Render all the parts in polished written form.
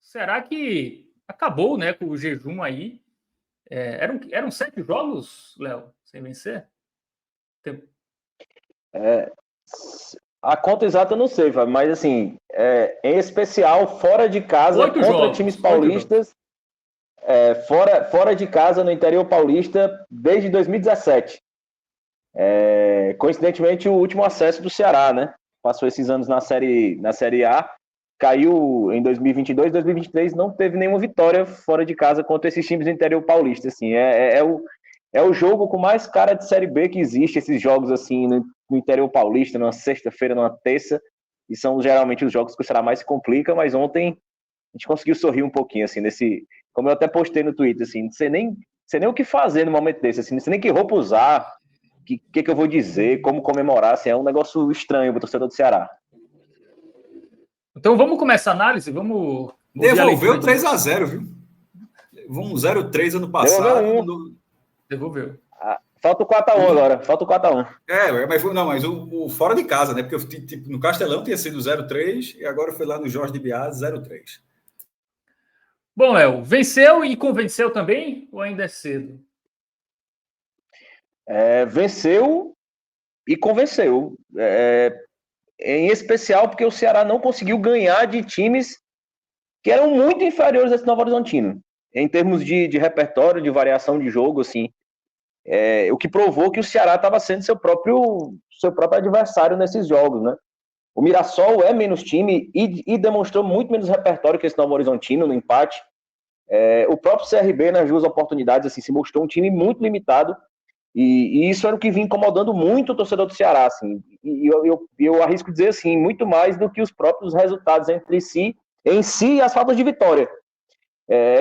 será que acabou, né, com o jejum aí? Eram 7 jogos, Léo, sem vencer? A conta exata eu não sei, Fábio, mas assim, em especial fora de casa 8 contra times jogos, 8 jogos. paulistas, fora de casa no interior paulista desde 2017. Coincidentemente, o último acesso do Ceará, né? Passou esses anos na série A, caiu em 2022, 2023 não teve nenhuma vitória fora de casa contra esses times do interior paulista. Assim, é o jogo com mais cara de Série B que existe, esses jogos assim no interior paulista, numa sexta-feira, numa terça, e são geralmente os jogos que o Ceará mais se complica, mas ontem a gente conseguiu sorrir um pouquinho, assim, como eu até postei no Twitter, assim, não sei nem o que fazer no momento desse, assim, não sei nem que roupa usar, que eu vou dizer, como comemorar, assim, é um negócio estranho pro torcedor do Ceará. Então vamos começar a análise, vamos... Devolveu 3-0, viu? Vamos 0-3 ano passado. Devolveu. Falta o 4-1 agora, falta o 4-1. Mas o fora de casa, né? Porque tipo, no Castelão tinha sido 0-3 e agora foi lá no Jorge de Biase 0-3. Bom, Léo, venceu e convenceu também ou ainda é cedo? Venceu e convenceu. Em especial porque o Ceará não conseguiu ganhar de times que eram muito inferiores a esse Novo Horizontino. Em termos de repertório, de variação de jogo, assim. O que provou que o Ceará estava sendo seu próprio adversário nesses jogos, né? O Mirassol é menos time e demonstrou muito menos repertório que esse Novo Horizontino no empate. O próprio CRB, nas duas oportunidades, assim, se mostrou um time muito limitado. E isso era o que vinha incomodando muito o torcedor do Ceará. Assim. E eu arrisco dizer assim, muito mais do que os próprios resultados em si e as faltas de vitória.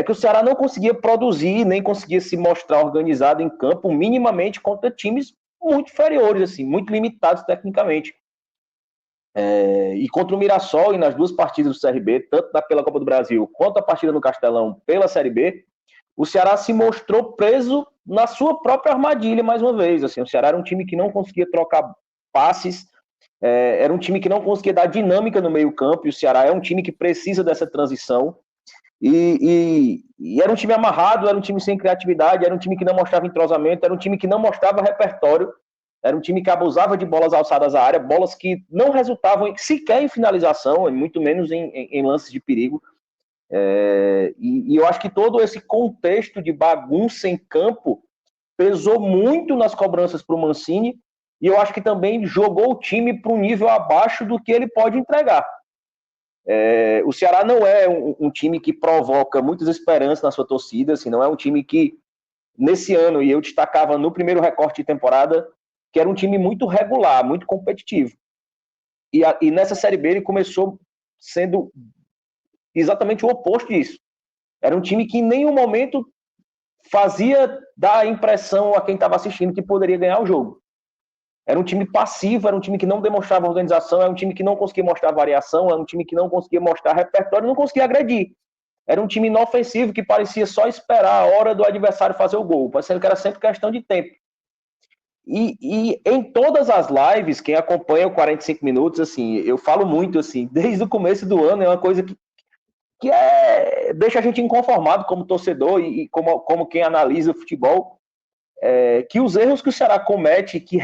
Que o Ceará não conseguia produzir, nem conseguia se mostrar organizado em campo minimamente contra times muito inferiores, assim, muito limitados tecnicamente. E contra o Mirassol e nas duas partidas do CRB, tanto pela Copa do Brasil quanto a partida no Castelão pela Série B, o Ceará se mostrou preso na sua própria armadilha mais uma vez. Assim, o Ceará era um time que não conseguia trocar passes, era um time que não conseguia dar dinâmica no meio campo, e o Ceará é um time que precisa dessa transição. E era um time amarrado, era um time sem criatividade, era um time que não mostrava entrosamento, era um time que não mostrava repertório, era um time que abusava de bolas alçadas à área, bolas que não resultavam sequer em finalização, muito menos em lances de perigo. E eu acho que todo esse contexto de bagunça em campo pesou muito nas cobranças para o Mancini, e eu acho que também jogou o time para um nível abaixo do que ele pode entregar. O Ceará não é um time que provoca muitas esperanças na sua torcida, assim, não é um time que, nesse ano, e eu destacava no primeiro recorte de temporada, que era um time muito regular, muito competitivo. E nessa Série B ele começou sendo exatamente o oposto disso. Era um time que em nenhum momento fazia dar a impressão a quem estava assistindo que poderia ganhar o jogo. Era um time passivo, era um time que não demonstrava organização, era um time que não conseguia mostrar variação, era um time que não conseguia mostrar repertório, não conseguia agredir. Era um time inofensivo que parecia só esperar a hora do adversário fazer o gol, parecendo que era sempre questão de tempo. E em todas as lives, quem acompanha o 45 minutos, assim, eu falo muito, assim, desde o começo do ano, é uma coisa que deixa a gente inconformado como torcedor e como quem analisa o futebol, que os erros que o Ceará comete, que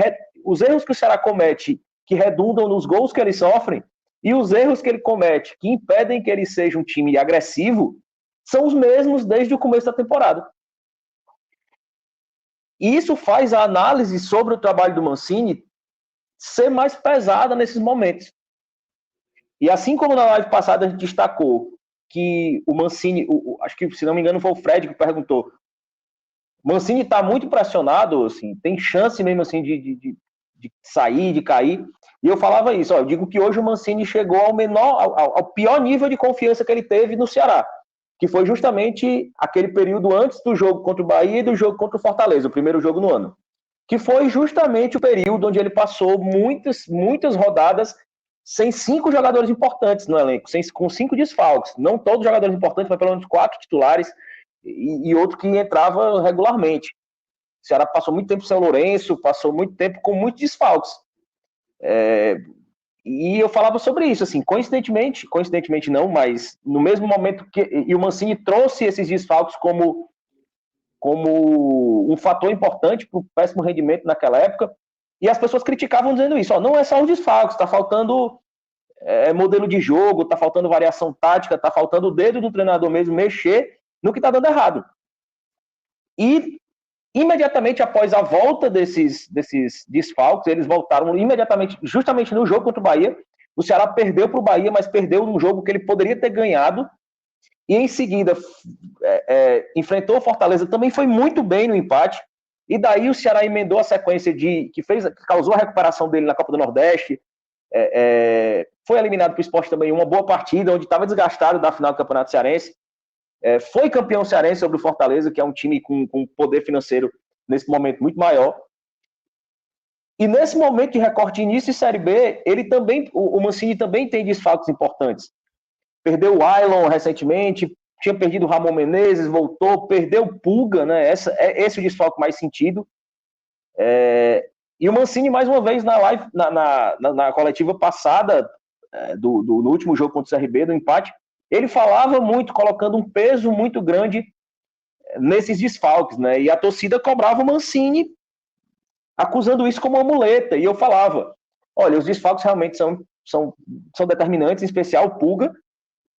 redundam nos gols que ele sofre, e os erros que ele comete, que impedem que ele seja um time agressivo, são os mesmos desde o começo da temporada. E isso faz a análise sobre o trabalho do Mancini ser mais pesada nesses momentos. E assim como na live passada a gente destacou que o Mancini, acho que, se não me engano, foi o Fred que perguntou, o Mancini está muito pressionado, assim, tem chance mesmo assim de sair, de cair. E eu falava isso, eu digo que hoje o Mancini chegou ao pior nível de confiança que ele teve no Ceará, que foi justamente aquele período antes do jogo contra o Bahia e do jogo contra o Fortaleza, o primeiro jogo no ano. Que foi justamente o período onde ele passou muitas rodadas sem 5 jogadores importantes no elenco, com 5 desfalques. Não todos os jogadores importantes, mas pelo menos 4 titulares e outro que entrava regularmente. O Ceará passou muito tempo sem o Lourenço, passou muito tempo com muitos desfalques. E eu falava sobre isso, assim, coincidentemente não, mas no mesmo momento e o Mancini trouxe esses desfalques como um fator importante para o péssimo rendimento naquela época, e as pessoas criticavam dizendo isso, não é só os desfalques, está faltando modelo de jogo, está faltando variação tática, está faltando o dedo do treinador mesmo mexer no que está dando errado. E imediatamente após a volta desses desfalques, eles voltaram imediatamente, justamente no jogo contra o Bahia. O Ceará perdeu para o Bahia, mas perdeu num jogo que ele poderia ter ganhado. E em seguida enfrentou o Fortaleza, também foi muito bem no empate. E daí o Ceará emendou a sequência que causou a recuperação dele na Copa do Nordeste. Foi eliminado para o Sport também uma boa partida, onde estava desgastado da final do Campeonato Cearense. Foi campeão cearense sobre o Fortaleza, que é um time com poder financeiro nesse momento muito maior. E nesse momento de recorte de início de Série B, o Mancini também tem desfalques importantes. Perdeu o Ailon recentemente, tinha perdido o Ramon Menezes, voltou, perdeu o Pulga, né? Esse é o desfalque mais sentido. E o Mancini, mais uma vez, na live, na coletiva passada, no último jogo contra o CRB, do empate, ele falava muito, colocando um peso muito grande nesses desfalques, né? E a torcida cobrava o Mancini, acusando isso como uma muleta. E eu falava, olha, os desfalques realmente são determinantes, em especial o Pulga,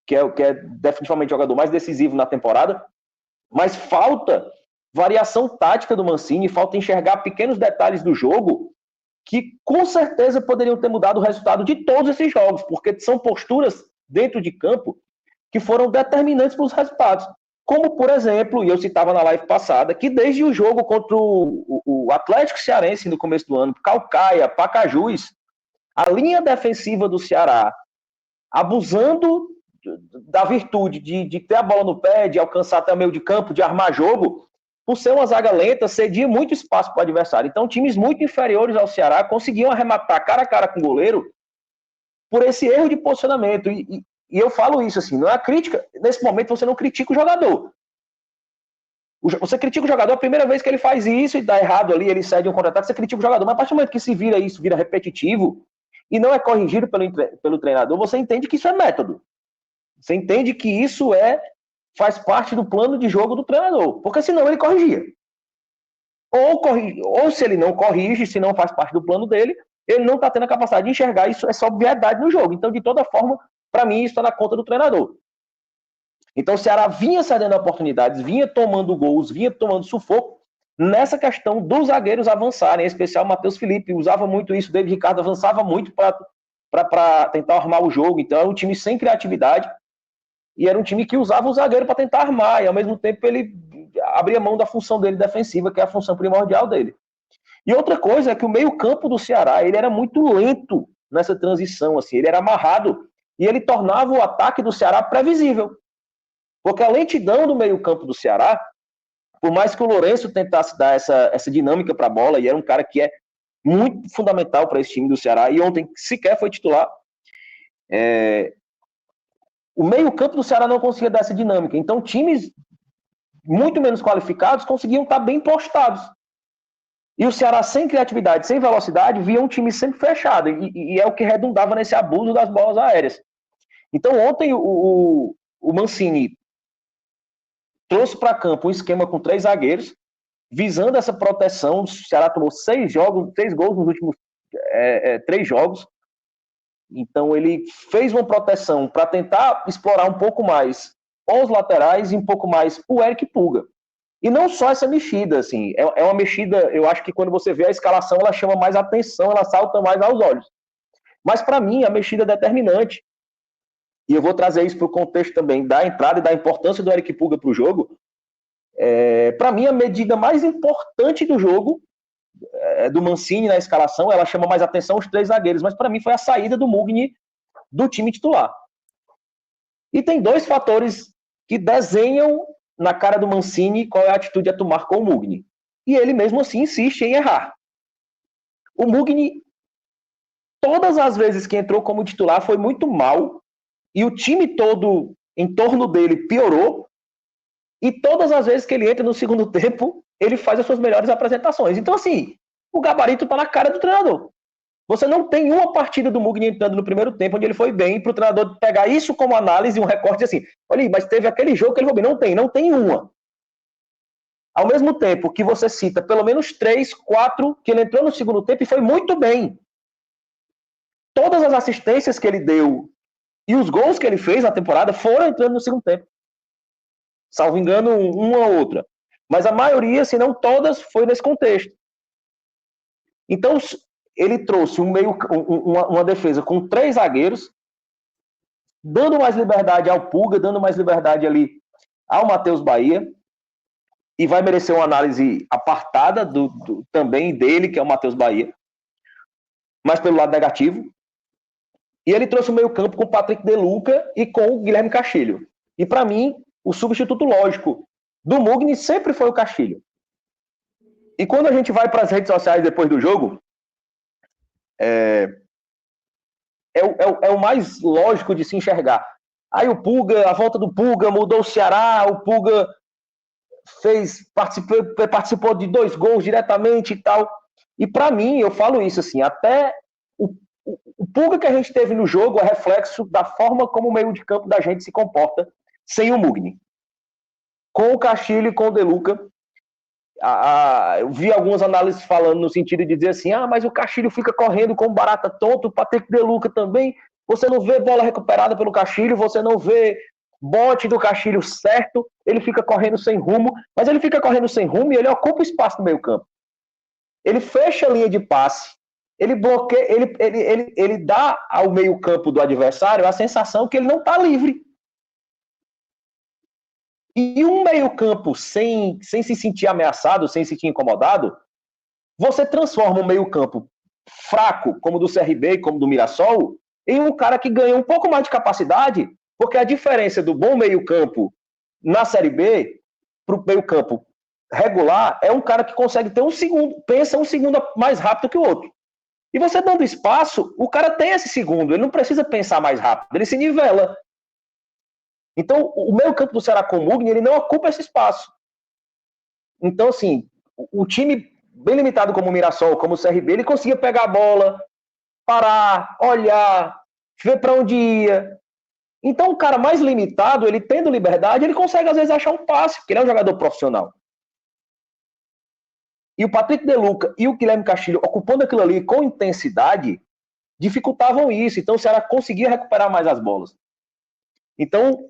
que é definitivamente o jogador mais decisivo na temporada, mas falta variação tática do Mancini, falta enxergar pequenos detalhes do jogo que com certeza poderiam ter mudado o resultado de todos esses jogos, porque são posturas dentro de campo que foram determinantes para os resultados. Como, por exemplo, e eu citava na live passada, que desde o jogo contra o Atlético Cearense no começo do ano, Caucaia, Pacajus, a linha defensiva do Ceará, abusando da virtude de ter a bola no pé, de alcançar até o meio de campo, de armar jogo, por ser uma zaga lenta, cedia muito espaço para o adversário. Então, times muito inferiores ao Ceará conseguiam arrematar cara a cara com o goleiro por esse erro de posicionamento. E eu falo isso assim, não é crítica. Nesse momento, você não critica o jogador. Você critica o jogador a primeira vez que ele faz isso e dá errado ali, ele cede um contra-ataque, você critica o jogador. Mas a partir do momento que se vira isso, vira repetitivo e não é corrigido pelo treinador, você entende que isso é método. Você entende que isso faz parte do plano de jogo do treinador, porque senão ele corrigia. Ou se ele não corrige, se não faz parte do plano dele, ele não está tendo a capacidade de enxergar isso, essa obviedade no jogo. Então, de toda forma, para mim, isso está na conta do treinador. Então, o Ceará vinha cedendo oportunidades, vinha tomando gols, vinha tomando sufoco nessa questão dos zagueiros avançarem, em especial o Matheus Felipe, usava muito isso, o David Ricardo avançava muito para tentar armar o jogo. Então, era um time sem criatividade, e era um time que usava o zagueiro para tentar armar, e ao mesmo tempo ele abria mão da função dele defensiva, que é a função primordial dele. E outra coisa é que o meio-campo do Ceará, ele era muito lento nessa transição, assim, ele era amarrado, e ele tornava o ataque do Ceará previsível. Porque a lentidão do meio-campo do Ceará, por mais que o Lourenço tentasse dar essa dinâmica para a bola, e era um cara que é muito fundamental para esse time do Ceará, e ontem sequer foi titular, o meio-campo do Ceará não conseguia dar essa dinâmica. Então, times muito menos qualificados conseguiam estar bem postados. E o Ceará, sem criatividade, sem velocidade, via um time sempre fechado. E é o que redundava nesse abuso das bolas aéreas. Então, ontem, o Mancini trouxe para campo um esquema com 3 zagueiros, visando essa proteção. O Ceará tomou 6 gols nos últimos 3 jogos. Então, ele fez uma proteção para tentar explorar um pouco mais os laterais e um pouco mais o Eric Pulga. E não só essa mexida, assim, é uma mexida, eu acho que quando você vê a escalação, ela chama mais atenção, ela salta mais aos olhos. Mas, para mim, a mexida é determinante. E eu vou trazer isso para o contexto também da entrada e da importância do Eric Pulga para o jogo. Para mim, a medida mais importante do jogo, do Mancini na escalação, ela chama mais atenção os 3 zagueiros, mas para mim foi a saída do Mugni do time titular. E tem 2 fatores que desenham na cara do Mancini qual é a atitude a tomar com o Mugni. E ele mesmo assim insiste em errar. O Mugni, todas as vezes que entrou como titular, foi muito mal, e o time todo em torno dele piorou, e todas as vezes que ele entra no segundo tempo, ele faz as suas melhores apresentações. Então, assim, o gabarito está na cara do treinador. Você não tem uma partida do Mugni entrando no primeiro tempo onde ele foi bem, para o treinador pegar isso como análise e um recorte assim, olha, mas teve aquele jogo que ele foi bem. Não tem uma. Ao mesmo tempo que você cita pelo menos 3, 4, que ele entrou no segundo tempo e foi muito bem. Todas as assistências que ele deu e os gols que ele fez na temporada foram entrando no segundo tempo. Salvo engano, uma ou outra. Mas a maioria, se não todas, foi nesse contexto. Então, ele trouxe uma defesa com 3 zagueiros, dando mais liberdade ao Pulga, dando mais liberdade ali ao Matheus Bahia, e vai merecer uma análise apartada também dele, que é o Matheus Bahia, mas pelo lado negativo. E ele trouxe o meio-campo com o Patrick De Luca e com o Guilherme Castilho. E, para mim, o substituto lógico do Mugni sempre foi o Castilho. E quando a gente vai para as redes sociais depois do jogo, é o mais lógico de se enxergar. Aí o Pulga, a volta do Pulga mudou o Ceará, o Pulga participou de 2 gols diretamente e tal. E para mim, eu falo isso assim, até o Pulga que a gente teve no jogo é reflexo da forma como o meio de campo da gente se comporta sem o Mugni. Com o Castilho e com o De Luca, eu vi algumas análises falando no sentido de dizer assim, mas o Castilho fica correndo como barata tonto, o Patrick De Luca também, você não vê bola recuperada pelo Castilho, você não vê bote do Castilho certo, ele fica correndo sem rumo, mas ele fica correndo sem rumo e ele ocupa o espaço no meio campo. Ele fecha a linha de passe, ele bloqueia, ele dá ao meio campo do adversário a sensação que ele não está livre. E um meio campo sem se sentir ameaçado, sem se sentir incomodado, você transforma um meio campo fraco, como do CRB e como do Mirassol, em um cara que ganha um pouco mais de capacidade, porque a diferença do bom meio campo na Série B para o meio campo regular é um cara que consegue ter pensa um segundo mais rápido que o outro. E você dando espaço, o cara tem esse segundo, ele não precisa pensar mais rápido, ele se nivela. Então, o meio campo do Ceará com o Mugni, ele não ocupa esse espaço. Então, assim, o time bem limitado como o Mirassol, como o CRB, ele conseguia pegar a bola, parar, olhar, ver para onde ia. Então, o cara mais limitado, ele tendo liberdade, ele consegue, às vezes, achar um passe, porque ele é um jogador profissional. E o Patrick De Luca e o Guilherme Castilho, ocupando aquilo ali com intensidade, dificultavam isso. Então, o Ceará conseguia recuperar mais as bolas. Então,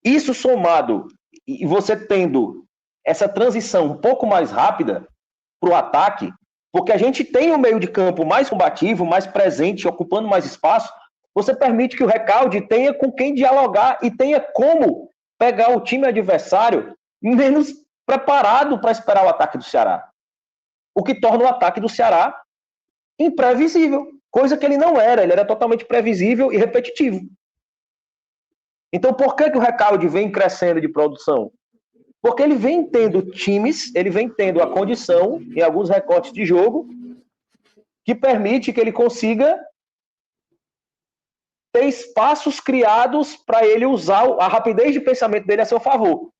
isso somado, e você tendo essa transição um pouco mais rápida para o ataque, porque a gente tem um meio de campo mais combativo, mais presente, ocupando mais espaço, você permite que o Recalde tenha com quem dialogar e tenha como pegar o time adversário menos preparado para esperar o ataque do Ceará. O que torna o ataque do Ceará imprevisível, coisa que ele não era, ele era totalmente previsível e repetitivo. Então, por que o Recalde vem crescendo de produção? Porque ele vem tendo times, ele vem tendo a condição, em alguns recortes de jogo, que permite que ele consiga ter espaços criados para ele usar a rapidez de pensamento dele a seu favor.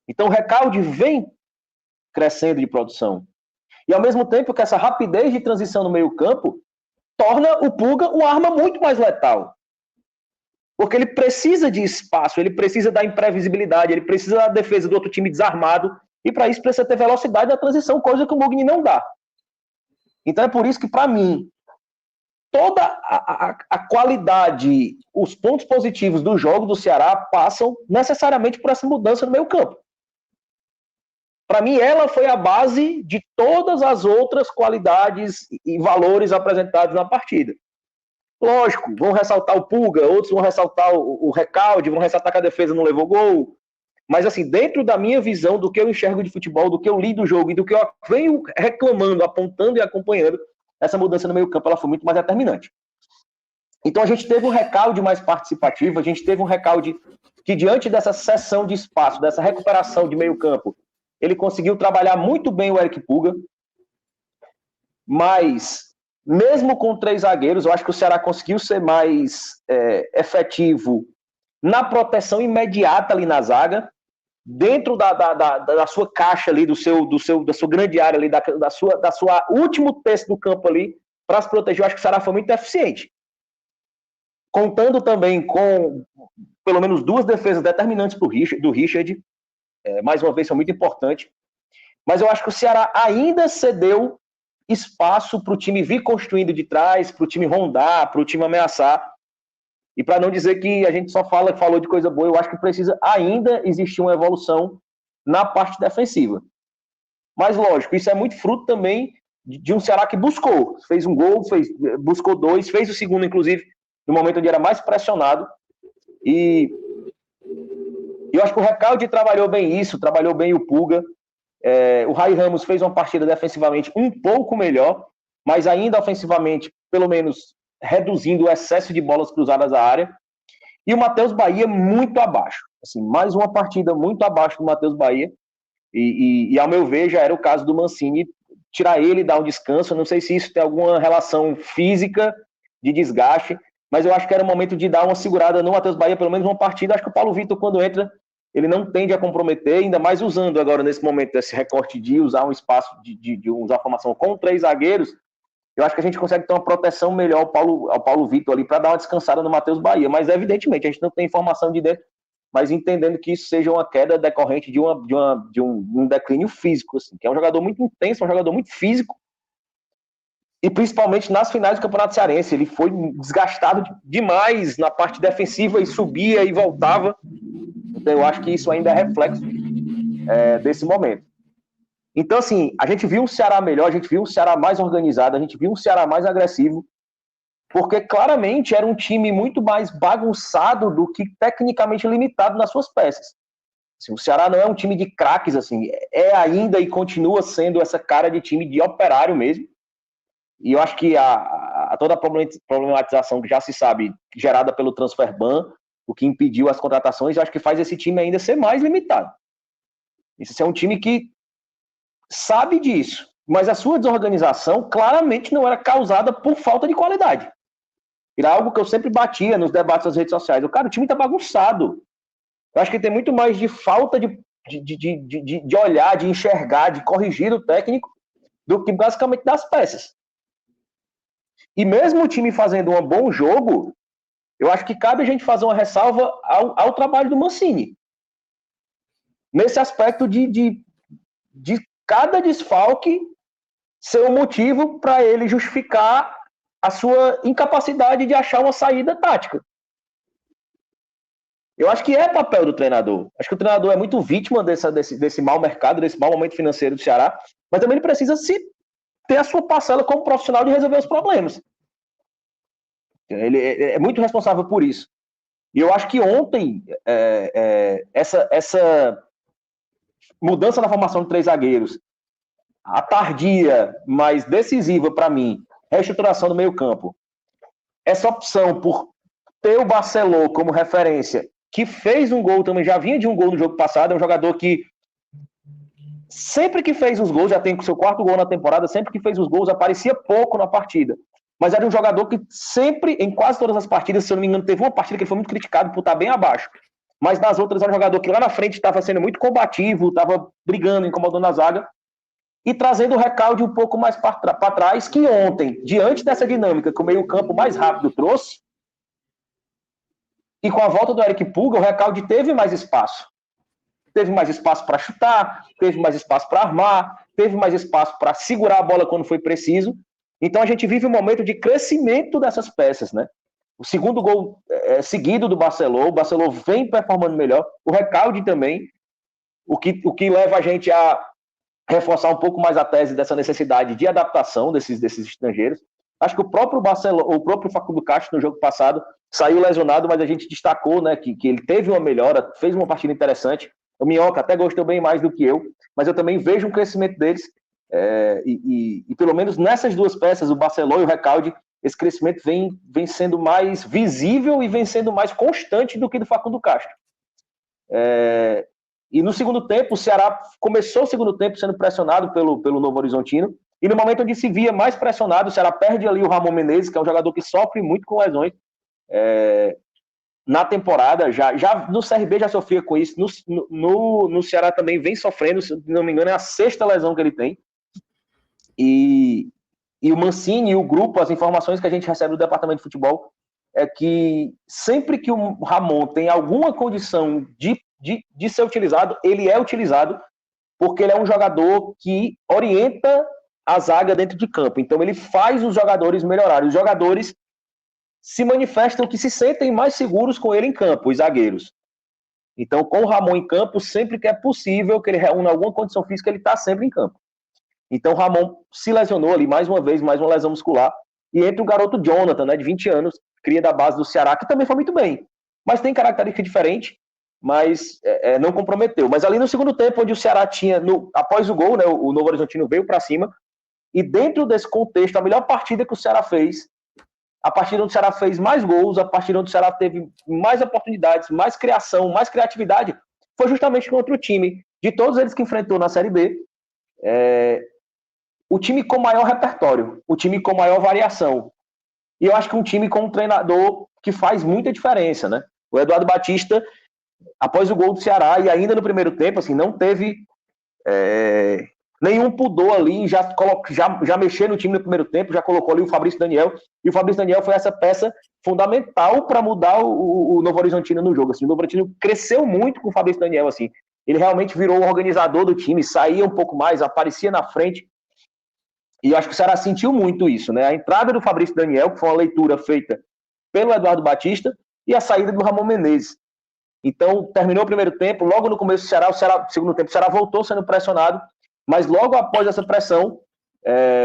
Então, o Recalde vem crescendo de produção. E, ao mesmo tempo que essa rapidez de transição no meio-campo torna o Pulga uma arma muito mais letal. Porque ele precisa de espaço, ele precisa da imprevisibilidade, ele precisa da defesa do outro time desarmado, e para isso precisa ter velocidade na transição, coisa que o Mugni não dá. Então é por isso que, para mim, toda a qualidade, os pontos positivos do jogo do Ceará passam necessariamente por essa mudança no meio campo. Para mim, ela foi a base de todas as outras qualidades e valores apresentados na partida. Lógico, vão ressaltar o Pulga, outros vão ressaltar o Recalde, vão ressaltar que a defesa não levou gol. Mas, assim, dentro da minha visão, do que eu enxergo de futebol, do que eu li do jogo e do que eu venho reclamando, apontando e acompanhando, essa mudança no meio-campo ela foi muito mais determinante. Então, a gente teve um Recalde mais participativo, a gente teve um Recalde que, diante dessa cessão de espaço, dessa recuperação de meio-campo, ele conseguiu trabalhar muito bem o Eric Pulga, mas mesmo com 3 zagueiros, eu acho que o Ceará conseguiu ser mais efetivo na proteção imediata ali na zaga, dentro da sua caixa ali, da sua grande área ali, da sua último terço do campo ali, para se proteger. Eu acho que o Ceará foi muito eficiente. Contando também com pelo menos 2 defesas determinantes do Richard, mais uma vez, são muito importantes. Mas eu acho que o Ceará ainda cedeu espaço para o time vir construindo de trás, para o time rondar, para o time ameaçar. E para não dizer que a gente só falou de coisa boa, eu acho que precisa ainda existir uma evolução na parte defensiva. Mas, lógico, isso é muito fruto também de um Ceará que buscou. Fez um gol, buscou 2, fez o segundo, inclusive, no momento onde era mais pressionado. E eu acho que o Recalde trabalhou bem isso, trabalhou bem o Pulga. O Rai Ramos fez uma partida defensivamente um pouco melhor, mas ainda ofensivamente, pelo menos, reduzindo o excesso de bolas cruzadas à área. E o Matheus Bahia muito abaixo. Assim, mais uma partida muito abaixo do Matheus Bahia. E, ao meu ver, já era o caso do Mancini tirar ele e dar um descanso. Não sei se isso tem alguma relação física de desgaste, mas eu acho que era o momento de dar uma segurada no Matheus Bahia, pelo menos uma partida. Acho que o Paulo Vitor, quando entra, ele não tende a comprometer, ainda mais usando agora, nesse momento, esse recorte de usar um espaço, de usar a formação com 3 zagueiros. Eu acho que a gente consegue ter uma proteção melhor ao Paulo Vitor ali para dar uma descansada no Matheus Bahia. Mas, evidentemente, a gente não tem informação de dentro, mas entendendo que isso seja uma queda decorrente de um declínio físico, assim, que é um jogador muito intenso, um jogador muito físico, e principalmente nas finais do Campeonato Cearense. Ele foi desgastado demais na parte defensiva e subia e voltava. Então, eu acho que isso ainda é reflexo desse momento. Então, assim, a gente viu um Ceará melhor, a gente viu um Ceará mais organizado, a gente viu um Ceará mais agressivo, porque claramente era um time muito mais bagunçado do que tecnicamente limitado nas suas peças. Assim, o Ceará não é um time de craques, assim, é ainda e continua sendo essa cara de time de operário mesmo. E eu acho que toda a problematização que já se sabe, gerada pelo transfer ban, o que impediu as contratações, eu acho que faz esse time ainda ser mais limitado. Esse é um time que sabe disso, mas a sua desorganização claramente não era causada por falta de qualidade. Era algo que eu sempre batia nos debates das redes sociais. O time tá bagunçado. Eu acho que tem muito mais de falta de olhar, de enxergar, de corrigir o técnico, do que basicamente das peças. E mesmo o time fazendo um bom jogo, eu acho que cabe a gente fazer uma ressalva ao trabalho do Mancini. Nesse aspecto de cada desfalque ser um motivo para ele justificar a sua incapacidade de achar uma saída tática. Eu acho que é papel do treinador. Acho que o treinador é muito vítima desse mau mercado, desse mau momento financeiro do Ceará, mas também ele precisa ter a sua parcela como profissional de resolver os problemas. Ele é muito responsável por isso. E eu acho que ontem essa mudança na formação de 3 zagueiros, a tardia, mas decisiva para mim, reestruturação do meio-campo, essa opção por ter o Barceló como referência, que fez um gol também, já vinha de um gol no jogo passado, é um jogador que sempre que fez os gols, já tem o seu 4º gol na temporada, sempre que fez os gols aparecia pouco na partida, mas era um jogador que sempre, em quase todas as partidas, se eu não me engano, teve uma partida que ele foi muito criticado por estar bem abaixo, mas nas outras era um jogador que lá na frente estava sendo muito combativo, estava brigando, incomodando a zaga, e trazendo o Recalde um pouco mais para trás, que ontem, diante dessa dinâmica que o meio-campo mais rápido trouxe, e com a volta do Eric Pulga, o Recalde teve mais espaço. Teve mais espaço para chutar, teve mais espaço para armar, teve mais espaço para segurar a bola quando foi preciso. Então a gente vive um momento de crescimento dessas peças, né? O segundo gol seguido do Barceló, o Barceló vem performando melhor, o Recalde também, o que leva a gente a reforçar um pouco mais a tese dessa necessidade de adaptação desses estrangeiros. Acho que o próprio Barceló, o próprio Facundo Castro no jogo passado saiu lesionado, mas a gente destacou, né, que ele teve uma melhora, fez uma partida interessante. O Minhoca até gostou bem mais do que eu, mas eu também vejo um crescimento deles, e pelo menos nessas 2 peças, o Barceló e o Recalde, esse crescimento vem sendo mais visível e vem sendo mais constante do que do Facundo Castro. E no segundo tempo, o Ceará começou o segundo tempo sendo pressionado pelo Novo Horizontino, e no momento onde se via mais pressionado, o Ceará perde ali o Ramon Menezes, que é um jogador que sofre muito com lesões, na temporada, já no CRB já sofria com isso, no Ceará também vem sofrendo, se não me engano, é a 6ª lesão que ele tem. E o Mancini e o grupo, as informações que a gente recebe do departamento de futebol, é que sempre que o Ramon tem alguma condição de ser utilizado, ele é utilizado, porque ele é um jogador que orienta a zaga dentro de campo. Então ele faz os jogadores melhorarem. Os jogadores se manifestam que se sentem mais seguros com ele em campo, os zagueiros. Então, com o Ramon em campo, sempre que é possível que ele reúna alguma condição física, ele está sempre em campo. Então o Ramon se lesionou ali mais uma vez, mais uma lesão muscular, e entra o garoto Jonathan, né, de 20 anos, cria da base do Ceará, que também foi muito bem, mas tem característica diferente, mas não comprometeu. Mas ali no segundo tempo, onde o Ceará tinha, após o gol, né, o Novo Horizontino veio para cima, e dentro desse contexto, a melhor partida que o Ceará fez, a partida onde o Ceará fez mais gols, a partida onde o Ceará teve mais oportunidades, mais criação, mais criatividade, foi justamente contra o time de todos eles que enfrentou na Série B, o time com maior repertório, o time com maior variação. E eu acho que um time com um treinador que faz muita diferença, né? O Eduardo Batista, após o gol do Ceará, e ainda no primeiro tempo, assim, não teve nenhum pudor ali, já mexeu no time no primeiro tempo, já colocou ali o Fabrício Daniel, e o Fabrício Daniel foi essa peça fundamental para mudar o Novo Horizontino no jogo. Assim, o Novo Horizontino cresceu muito com o Fabrício Daniel, assim. Ele realmente virou o organizador do time, saía um pouco mais, aparecia na frente. E eu acho que o Ceará sentiu muito isso, né? A entrada do Fabrício Daniel, que foi uma leitura feita pelo Eduardo Batista, e a saída do Ramon Menezes. Então, terminou o primeiro tempo, logo no começo do Ceará, segundo tempo, o Ceará voltou sendo pressionado, mas logo após essa pressão,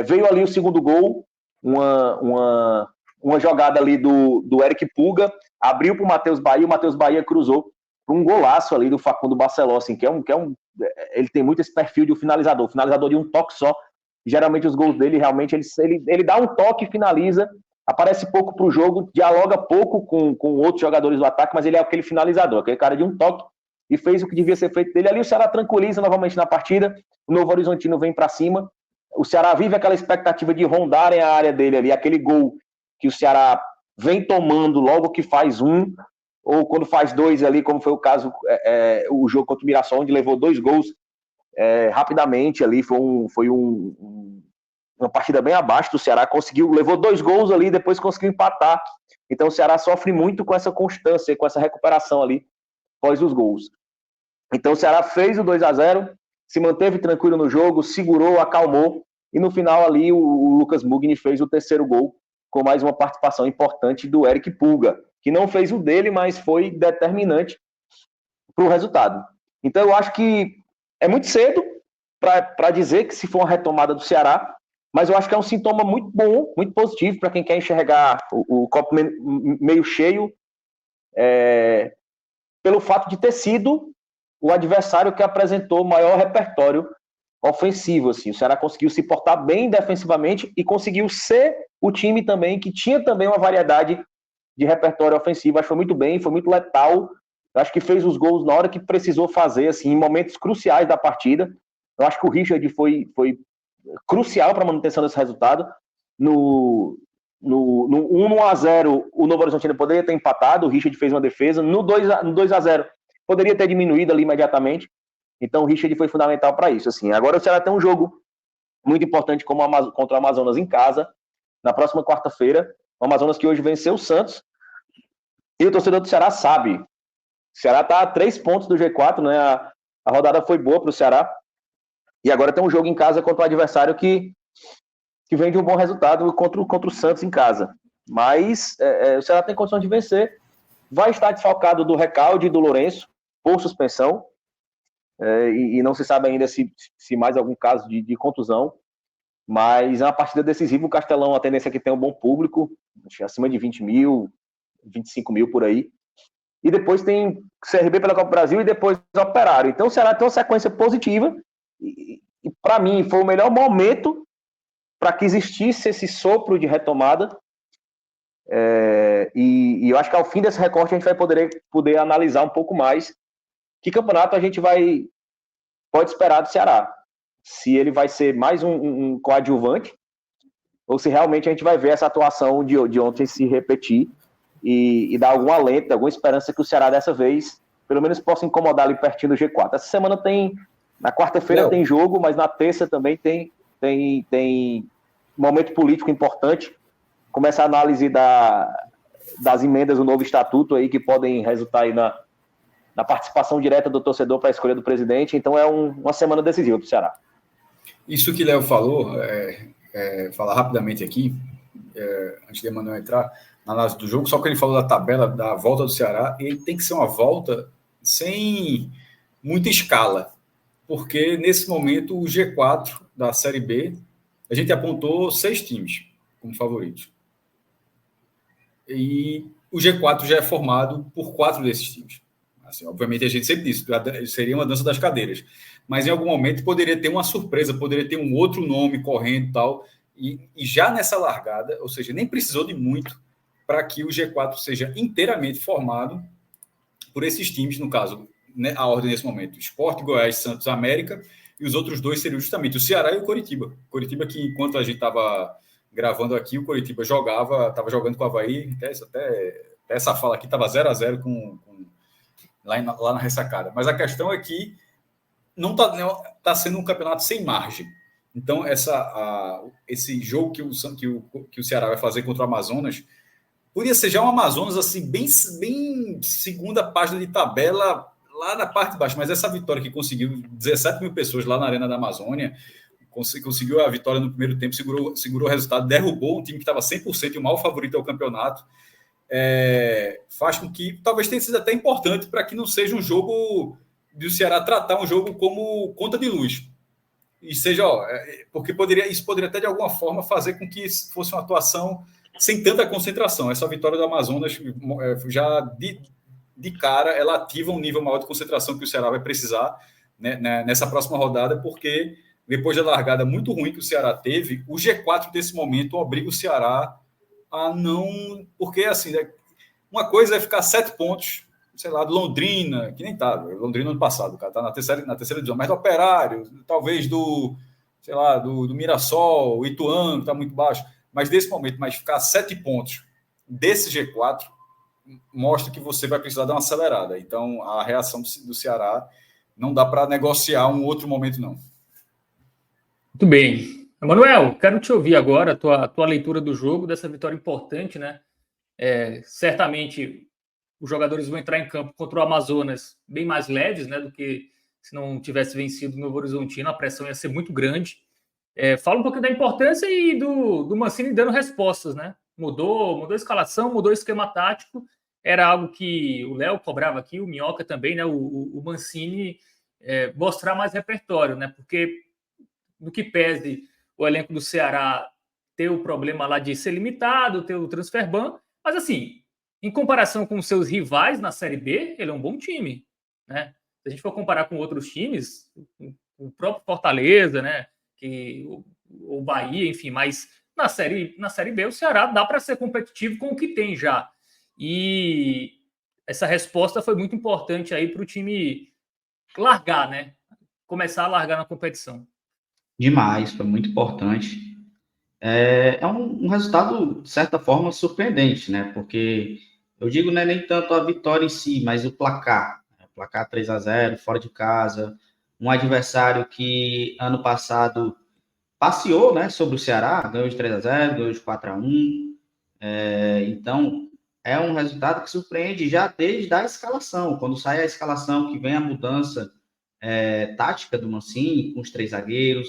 veio ali o segundo gol, uma jogada ali do Eric Puga, abriu para o Matheus Bahia, o Matheus Bahia cruzou para um golaço ali do Facundo Barceló, assim, ele tem muito esse perfil de um finalizador de um toque só. Geralmente os gols dele, realmente, ele dá um toque e finaliza, aparece pouco para o jogo, dialoga pouco com outros jogadores do ataque, mas ele é aquele finalizador, aquele cara de um toque, e fez o que devia ser feito dele. Ali o Ceará tranquiliza novamente na partida, o Novo Horizontino vem para cima, o Ceará vive aquela expectativa de rondarem a área dele ali, aquele gol que o Ceará vem tomando logo que faz um, ou quando faz dois ali, como foi o caso, o jogo contra o Mirassol, onde levou 2 gols rapidamente ali, foi uma partida bem abaixo do Ceará, levou 2 gols ali, depois conseguiu empatar. Então o Ceará sofre muito com essa constância, com essa recuperação ali, após os gols. Então o Ceará fez o 2-0, se manteve tranquilo no jogo, segurou, acalmou, e no final ali o Lucas Mugni fez o 3º gol, com mais uma participação importante do Eric Puga, que não fez o dele, mas foi determinante para o resultado. Então eu acho que é muito cedo para dizer que se for uma retomada do Ceará, mas eu acho que é um sintoma muito bom, muito positivo para quem quer enxergar o copo meio cheio, pelo fato de ter sido o adversário que apresentou maior repertório ofensivo. Assim. O Ceará conseguiu se portar bem defensivamente e conseguiu ser o time também que tinha também uma variedade de repertório ofensivo. Acho que foi muito bem, foi muito letal. Acho que fez os gols na hora que precisou fazer, assim, em momentos cruciais da partida. Eu acho que o Richard foi crucial para a manutenção desse resultado. No 1-0, o Novo Horizontino poderia ter empatado, o Richard fez uma defesa. No 2-0, poderia ter diminuído ali imediatamente. Então o Richard foi fundamental para isso. Assim. Agora o Ceará tem um jogo muito importante contra o Amazonas em casa, na próxima quarta-feira. O Amazonas que hoje venceu o Santos. E o torcedor do Ceará sabe. O Ceará está a 3 pontos do G4, né? A rodada foi boa para o Ceará. E agora tem um jogo em casa contra o adversário que vem de um bom resultado contra o Santos em casa. Mas o Ceará tem condição de vencer. Vai estar desfalcado do Recalde e do Lourenço por suspensão. E não se sabe ainda se mais algum caso de contusão. Mas é uma partida decisiva. O Castelão, a tendência é que tenha um bom público, acima de 20 mil, 25 mil por aí. E depois tem CRB pela Copa do Brasil e depois Operário. Então o Ceará tem uma sequência positiva. E para mim foi o melhor momento para que existisse esse sopro de retomada. E eu acho que ao fim desse recorte a gente vai poder analisar um pouco mais que campeonato a gente pode esperar do Ceará. Se ele vai ser mais um coadjuvante ou se realmente a gente vai ver essa atuação de ontem se repetir. e dar algum alento, alguma esperança que o Ceará dessa vez, pelo menos, possa incomodar ali pertinho do G4. Essa semana na quarta-feira tem jogo, mas na terça também tem momento político importante. Começa a análise das emendas do novo estatuto aí, que podem resultar aí na participação direta do torcedor para a escolha do presidente. Então é uma semana decisiva para o Ceará. Isso que Léo falou, falar rapidamente aqui, antes de Emanuel entrar na análise do jogo, só que ele falou da tabela da volta do Ceará, ele tem que ser uma volta sem muita escala, porque nesse momento o G4 da Série B, a gente apontou 6 times como favoritos. E o G4 já é formado por 4 desses times. Assim, obviamente a gente sempre disse, seria uma dança das cadeiras, mas em algum momento poderia ter uma surpresa, poderia ter um outro nome correndo e tal, e já nessa largada, ou seja, nem precisou de muito para que o G4 seja inteiramente formado por esses times, no caso, né, a ordem nesse momento, Sport, Goiás, Santos, América, e os outros 2 seriam justamente o Ceará e o Coritiba. Coritiba que, enquanto a gente estava gravando aqui, o Coritiba estava jogando com o Avaí, até essa fala aqui estava 0-0 lá na ressacada. Mas a questão é que não está sendo um campeonato sem margem. Então, esse jogo que o Ceará vai fazer contra o Amazonas podia ser já um Amazonas assim, bem segunda página de tabela, lá na parte de baixo. Mas essa vitória que conseguiu 17 mil pessoas lá na Arena da Amazônia, conseguiu a vitória no primeiro tempo, segurou o resultado, derrubou um time que estava 100% e o maior favorito ao campeonato, faz com que talvez tenha sido até importante para que não seja um jogo do Ceará tratar um jogo como conta de luz. E seja, porque isso poderia até de alguma forma fazer com que fosse uma atuação sem tanta concentração. Essa vitória do Amazonas já de cara ela ativa um nível maior de concentração que o Ceará vai precisar, né, nessa próxima rodada, porque depois da largada muito ruim que o Ceará teve, o G4 desse momento obriga o Ceará a não... Porque, assim, uma coisa é ficar 7 pontos, sei lá, do Londrina, que nem tá, Londrina ano passado, cara, tá na terceira divisão, mas do Operário, talvez do Mirassol, o Ituano, que tá muito baixo, mas desse momento, mas ficar 7 pontos desse G4 mostra que você vai precisar dar uma acelerada. Então, a reação do Ceará não dá para negociar um outro momento, não. Muito bem. Emanuel, quero te ouvir agora, a tua leitura do jogo, dessa vitória importante, né? Certamente os jogadores vão entrar em campo contra o Amazonas bem mais leves, né, do que se não tivesse vencido o Novo Horizontino, a pressão ia ser muito grande. Fala um pouquinho da importância e do Mancini dando respostas, né? Mudou a escalação, mudou o esquema tático, era algo que o Léo cobrava aqui, o Minhoca também, né? O Mancini mostrar mais repertório, né? Porque no que pese o elenco do Ceará ter o problema lá de ser limitado, ter o transfer ban, mas assim, em comparação com os seus rivais na Série B, ele é um bom time, né? Se a gente for comparar com outros times, o próprio Fortaleza, né? O Bahia, enfim, mas na série B o Ceará dá para ser competitivo com o que tem já. E essa resposta foi muito importante aí para o time largar, né? Começar a largar na competição. Demais, foi muito importante. É um resultado, de certa forma, surpreendente, né? Porque eu digo, não é nem tanto a vitória em si, mas o placar. O placar 3-0, fora de casa, um adversário que ano passado passeou, né, sobre o Ceará, ganhou de 3-0, ganhou de 4-1. Então, é um resultado que surpreende já desde a escalação. Quando sai a escalação, que vem a mudança tática do Mancini, com os 3 zagueiros,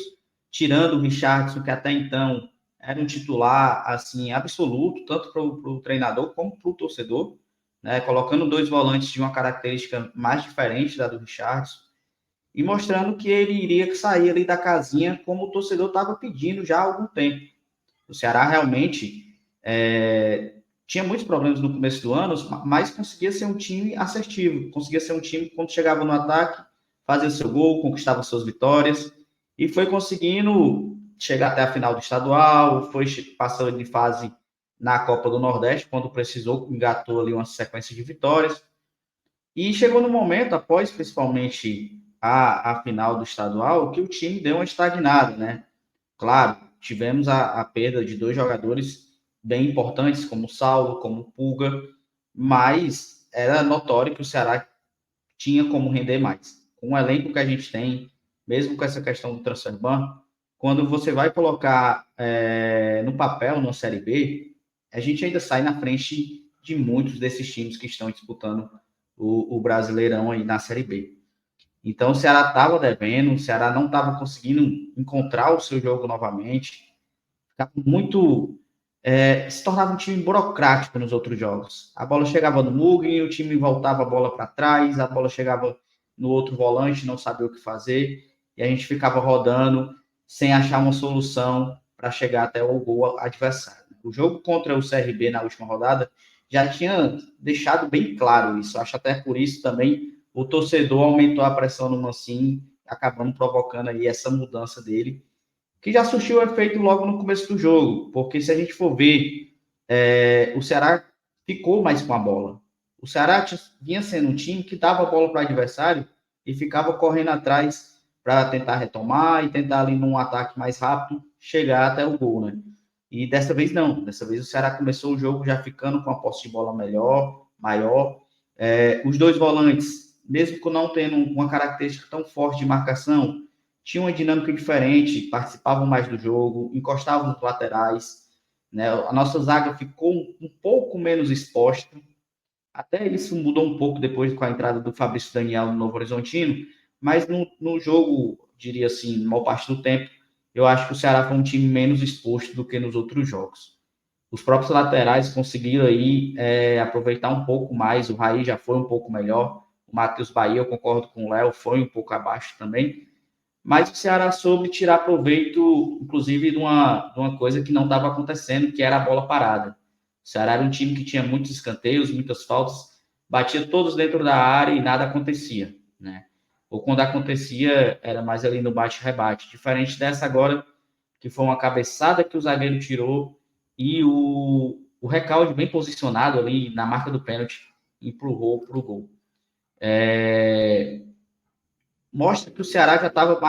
tirando o Richardson, que até então era um titular assim absoluto, tanto para o treinador como para o torcedor, né, colocando 2 volantes de uma característica mais diferente da do Richardson, e mostrando que ele iria sair ali da casinha como o torcedor estava pedindo já há algum tempo. O Ceará realmente tinha muitos problemas no começo do ano, mas conseguia ser um time assertivo, conseguia ser um time que, quando chegava no ataque, fazia o seu gol, conquistava suas vitórias, e foi conseguindo chegar até a final do estadual, foi passando de fase na Copa do Nordeste, quando precisou, engatou ali uma sequência de vitórias, e chegou no momento, após principalmente a final do estadual, que o time deu uma estagnada, né? Claro, tivemos a perda de 2 jogadores bem importantes, como o Saulo, como o Pulga, mas era notório que o Ceará tinha como render mais. Com o elenco que a gente tem, mesmo com essa questão do transfer ban, quando você vai colocar no papel, na Série B, a gente ainda sai na frente de muitos desses times que estão disputando o Brasileirão aí na Série B. Então, o Ceará estava devendo, o Ceará não estava conseguindo encontrar o seu jogo novamente, ficava muito... se tornava um time burocrático nos outros jogos. A bola chegava no Mugni, o time voltava a bola para trás, a bola chegava no outro volante, não sabia o que fazer, e a gente ficava rodando sem achar uma solução para chegar até o gol adversário. O jogo contra o CRB na última rodada já tinha deixado bem claro isso. Acho até por isso também o torcedor aumentou a pressão no Mancini, acabando provocando aí essa mudança dele, que já surtiu efeito logo no começo do jogo, porque se a gente for ver, o Ceará ficou mais com a bola. O Ceará vinha sendo um time que dava a bola para o adversário e ficava correndo atrás para tentar retomar e tentar ali num ataque mais rápido chegar até o gol, né? E dessa vez não, dessa vez o Ceará começou o jogo já ficando com a posse de bola melhor, maior. Os dois volantes, mesmo com não tendo uma característica tão forte de marcação, tinham uma dinâmica diferente, participavam mais do jogo, encostavam nos laterais, né? A nossa zaga ficou um pouco menos exposta. Até isso mudou um pouco depois com a entrada do Fabrício Daniel no Novo Horizontino, mas no jogo, diria assim, maior parte do tempo, eu acho que o Ceará foi um time menos exposto do que nos outros jogos. Os próprios laterais conseguiram aí aproveitar um pouco mais, o Raí já foi um pouco melhor, o Matheus Bahia, eu concordo com o Léo, foi um pouco abaixo também, mas o Ceará soube tirar proveito, inclusive, de uma coisa que não estava acontecendo, que era a bola parada. O Ceará era um time que tinha muitos escanteios, muitas faltas, batia todos dentro da área e nada acontecia, né? Ou quando acontecia, era mais ali no bate-rebate. Diferente dessa agora, que foi uma cabeçada que o zagueiro tirou e o Recalde bem posicionado ali na marca do pênalti empurrou para o gol. Mostra que o Ceará já estava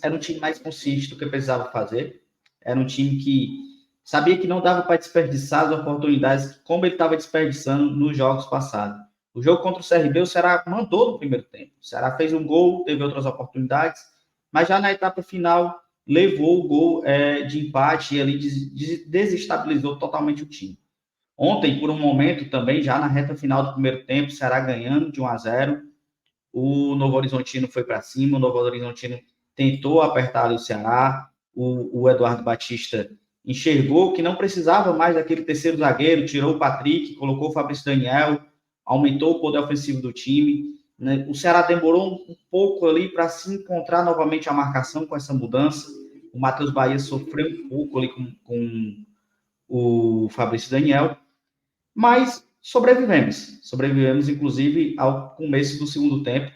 era um time mais consciente do que precisava fazer, era um time que sabia que não dava para desperdiçar as oportunidades como ele estava desperdiçando nos jogos passados. O jogo contra o CRB, o Ceará mandou no primeiro tempo. O Ceará fez um gol, teve outras oportunidades, mas já na etapa final levou o gol de empate e ali desestabilizou totalmente o time. Ontem, por um momento também, já na reta final do primeiro tempo, o Ceará ganhando de 1-0, o Novo Horizontino foi para cima, o Novo Horizontino tentou apertar ali o Ceará, o Eduardo Batista enxergou que não precisava mais daquele terceiro zagueiro, tirou o Patrick, colocou o Fabrício Daniel, aumentou o poder ofensivo do time, né? O Ceará demorou um pouco ali para se encontrar novamente a marcação com essa mudança, o Matheus Bahia sofreu um pouco ali com o Fabrício Daniel, mas sobrevivemos inclusive ao começo do segundo tempo,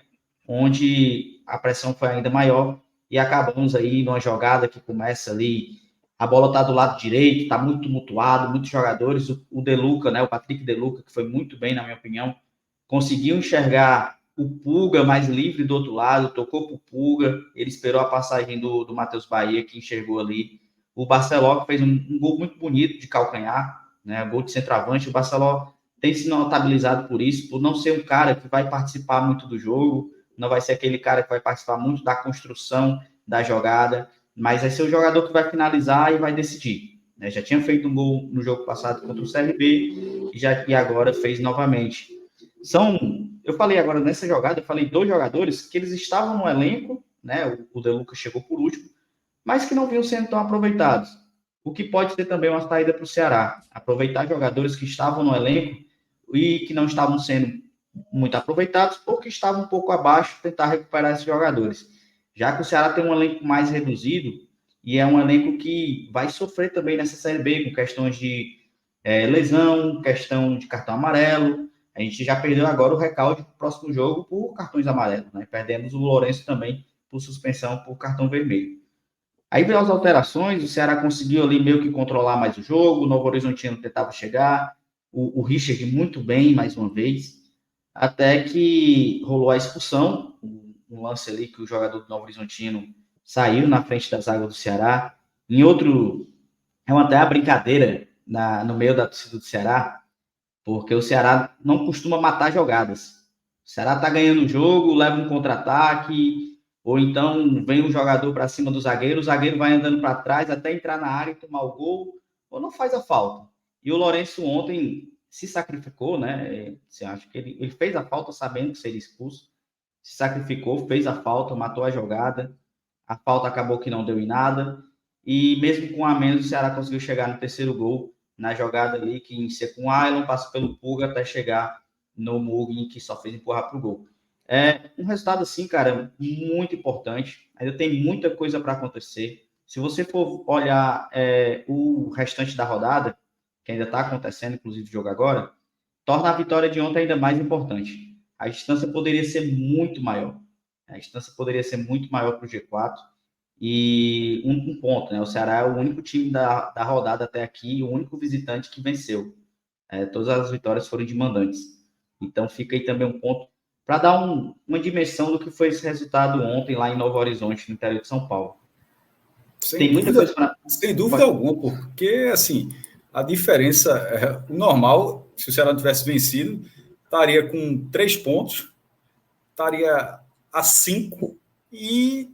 onde a pressão foi ainda maior e acabamos aí numa jogada que começa ali, a bola está do lado direito, está muito tumultuado, muitos jogadores, o De Luca, né, o Patrick De Luca, que foi muito bem, na minha opinião, conseguiu enxergar o Pulga mais livre do outro lado, tocou para o Pulga, ele esperou a passagem do Matheus Bahia, que enxergou ali o Barceló, que fez um gol muito bonito de calcanhar, né, gol de centroavante. O Barceló tem se notabilizado por isso, por não ser um cara que vai participar muito do jogo, não vai ser aquele cara que vai participar muito da construção da jogada, mas vai ser o jogador que vai finalizar e vai decidir, né? Já tinha feito um gol no jogo passado contra o CRB e agora fez novamente. Eu falei agora nessa jogada, eu falei 2 jogadores que eles estavam no elenco, né? O De Luca chegou por último, mas que não vinham sendo tão aproveitados. O que pode ter também uma saída para o Ceará. Aproveitar jogadores que estavam no elenco e que não estavam sendo muito aproveitados ou que estavam um pouco abaixo, tentar recuperar esses jogadores. Já que o Ceará tem um elenco mais reduzido e é um elenco que vai sofrer também nessa Série B com questões de lesão, questão de cartão amarelo. A gente já perdeu agora o Recalde para o próximo jogo por cartões amarelos, né? Perdemos o Lourenço também por suspensão por cartão vermelho. Aí veio as alterações, o Ceará conseguiu ali meio que controlar mais o jogo, o Novo Horizontino tentava chegar, o Richard muito bem, mais uma vez, até que rolou a expulsão, um lance ali que o jogador do Novo Horizontino saiu na frente da zaga do Ceará. Em outro, até a brincadeira no meio da torcida do Ceará, porque o Ceará não costuma matar jogadas. O Ceará tá ganhando o jogo, leva um contra-ataque, ou então vem um jogador para cima do zagueiro, o zagueiro vai andando para trás até entrar na área e tomar o gol, ou não faz a falta. E o Lourenço ontem se sacrificou, né? Você acha que ele fez a falta sabendo que seria expulso, se sacrificou, fez a falta, matou a jogada, a falta acabou que não deu em nada, e mesmo com a menos, o Ceará conseguiu chegar no terceiro gol, na jogada ali, que inicia com o Ailon, passa pelo Pulga até chegar no Mugen, que só fez empurrar para o gol. É um resultado assim, cara, muito importante. Ainda tem muita coisa para acontecer. Se você for olhar o restante da rodada, que ainda está acontecendo, inclusive o jogo agora, torna a vitória de ontem ainda mais importante. A distância poderia ser muito maior. A distância poderia ser muito maior para o G4. E um ponto, né? O Ceará é o único time da rodada até aqui e o único visitante que venceu. Todas as vitórias foram de mandantes. Então fica aí também um ponto para dar uma dimensão do que foi esse resultado ontem lá em Novo Horizonte, no interior de São Paulo. Tem muita coisa para... Sem dúvida alguma, porque assim, a diferença, o normal, se o Ceará não tivesse vencido, estaria com 3 pontos, estaria a 5 e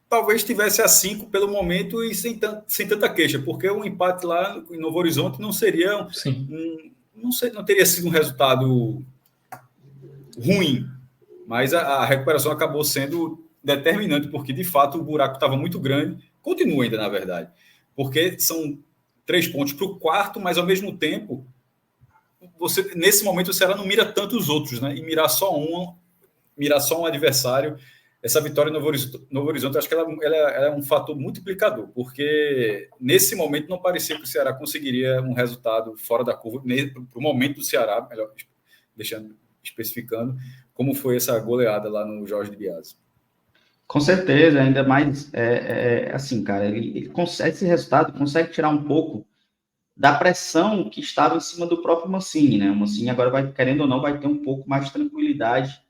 talvez tivesse a 5 pelo momento e sem tanta queixa, porque o empate lá em Novo Horizonte não seria não teria sido um resultado ruim, mas a recuperação acabou sendo determinante, porque de fato o buraco estava muito grande, continua ainda na verdade, porque são 3 pontos para o quarto, mas ao mesmo tempo nesse momento o Ceará não mira tanto os outros, né? E mirar só um adversário. Essa vitória em Novo Horizonte, acho que ela é um fator multiplicador, porque nesse momento não parecia que o Ceará conseguiria um resultado fora da curva, para o momento do Ceará, melhor especificando, como foi essa goleada lá no Jorge de Biase. Com certeza, ainda mais, assim, cara, ele consegue, esse resultado consegue tirar um pouco da pressão que estava em cima do próprio Mancini, né? O Mancini agora querendo ou não, vai ter um pouco mais de tranquilidade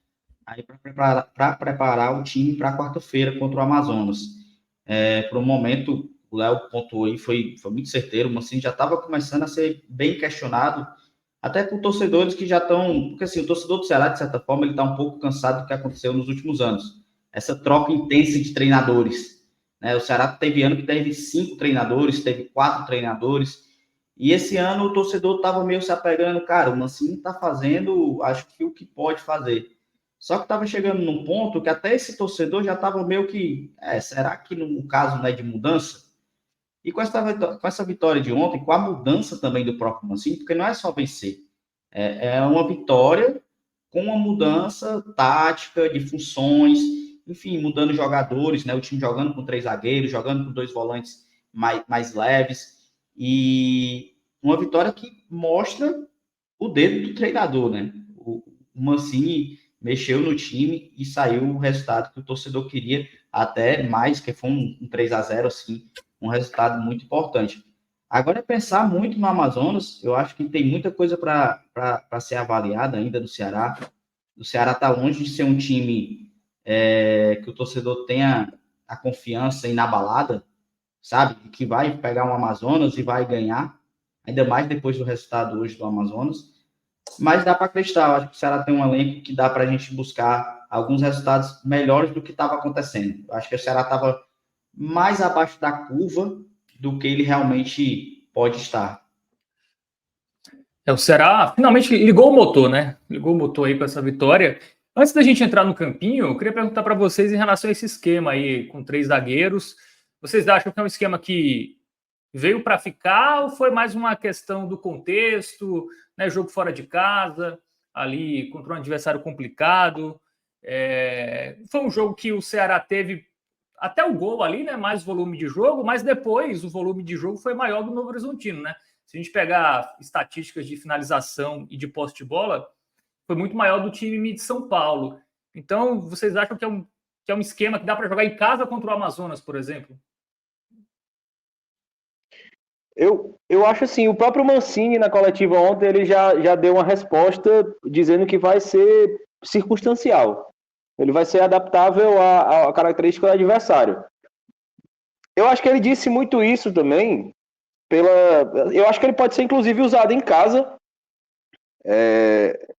aí para preparar o time para quarta-feira contra o Amazonas. Por um momento, o Léo pontuou aí, foi muito certeiro, o Mancini já estava começando a ser bem questionado, até por torcedores que já estão... Porque assim, o torcedor do Ceará, de certa forma, ele está um pouco cansado do que aconteceu nos últimos anos. Essa troca intensa de treinadores. Né? O Ceará teve ano que teve 5 treinadores, teve 4 treinadores, e esse ano o torcedor estava meio se apegando, cara, o Mancini está fazendo, acho que o que pode fazer. Só que estava chegando num ponto que até esse torcedor já estava meio que, será que no caso não é de mudança? E com essa vitória de ontem, com a mudança também do próprio Mancini, porque não é só vencer, é uma vitória com uma mudança tática, de funções, enfim, mudando jogadores, né? O time jogando com 3 zagueiros, jogando com 2 volantes mais leves, e uma vitória que mostra o dedo do treinador, né? O Mancini mexeu no time e saiu o resultado que o torcedor queria, até mais, que foi um 3-0, assim, um resultado muito importante. Agora é pensar muito no Amazonas, eu acho que tem muita coisa para ser avaliada ainda do Ceará. O Ceará está longe de ser um time que o torcedor tenha a confiança inabalada, sabe? Que vai pegar um Amazonas e vai ganhar, ainda mais depois do resultado hoje do Amazonas. Mas dá para acreditar, eu acho que o Ceará tem um elenco que dá para a gente buscar alguns resultados melhores do que estava acontecendo. Eu acho que o Ceará estava mais abaixo da curva do que ele realmente pode estar. O Ceará finalmente ligou o motor, né? Ligou o motor aí com essa vitória. Antes da gente entrar no campinho, eu queria perguntar para vocês em relação a esse esquema aí com 3 zagueiros. Vocês acham que é um esquema que veio para ficar ou foi mais uma questão do contexto, né? Jogo fora de casa, ali contra um adversário complicado. Foi um jogo que o Ceará teve até o gol ali, né? Mais volume de jogo, mas depois o volume de jogo foi maior do Novo Horizontino, né? Se a gente pegar estatísticas de finalização e de posse de bola, foi muito maior do time de São Paulo. Então, vocês acham que é um esquema que dá para jogar em casa contra o Amazonas, por exemplo? Eu acho assim, o próprio Mancini na coletiva ontem, ele já deu uma resposta dizendo que vai ser circunstancial. Ele vai ser adaptável à característica do adversário. Eu acho que ele disse muito isso também, eu acho que ele pode ser inclusive usado em casa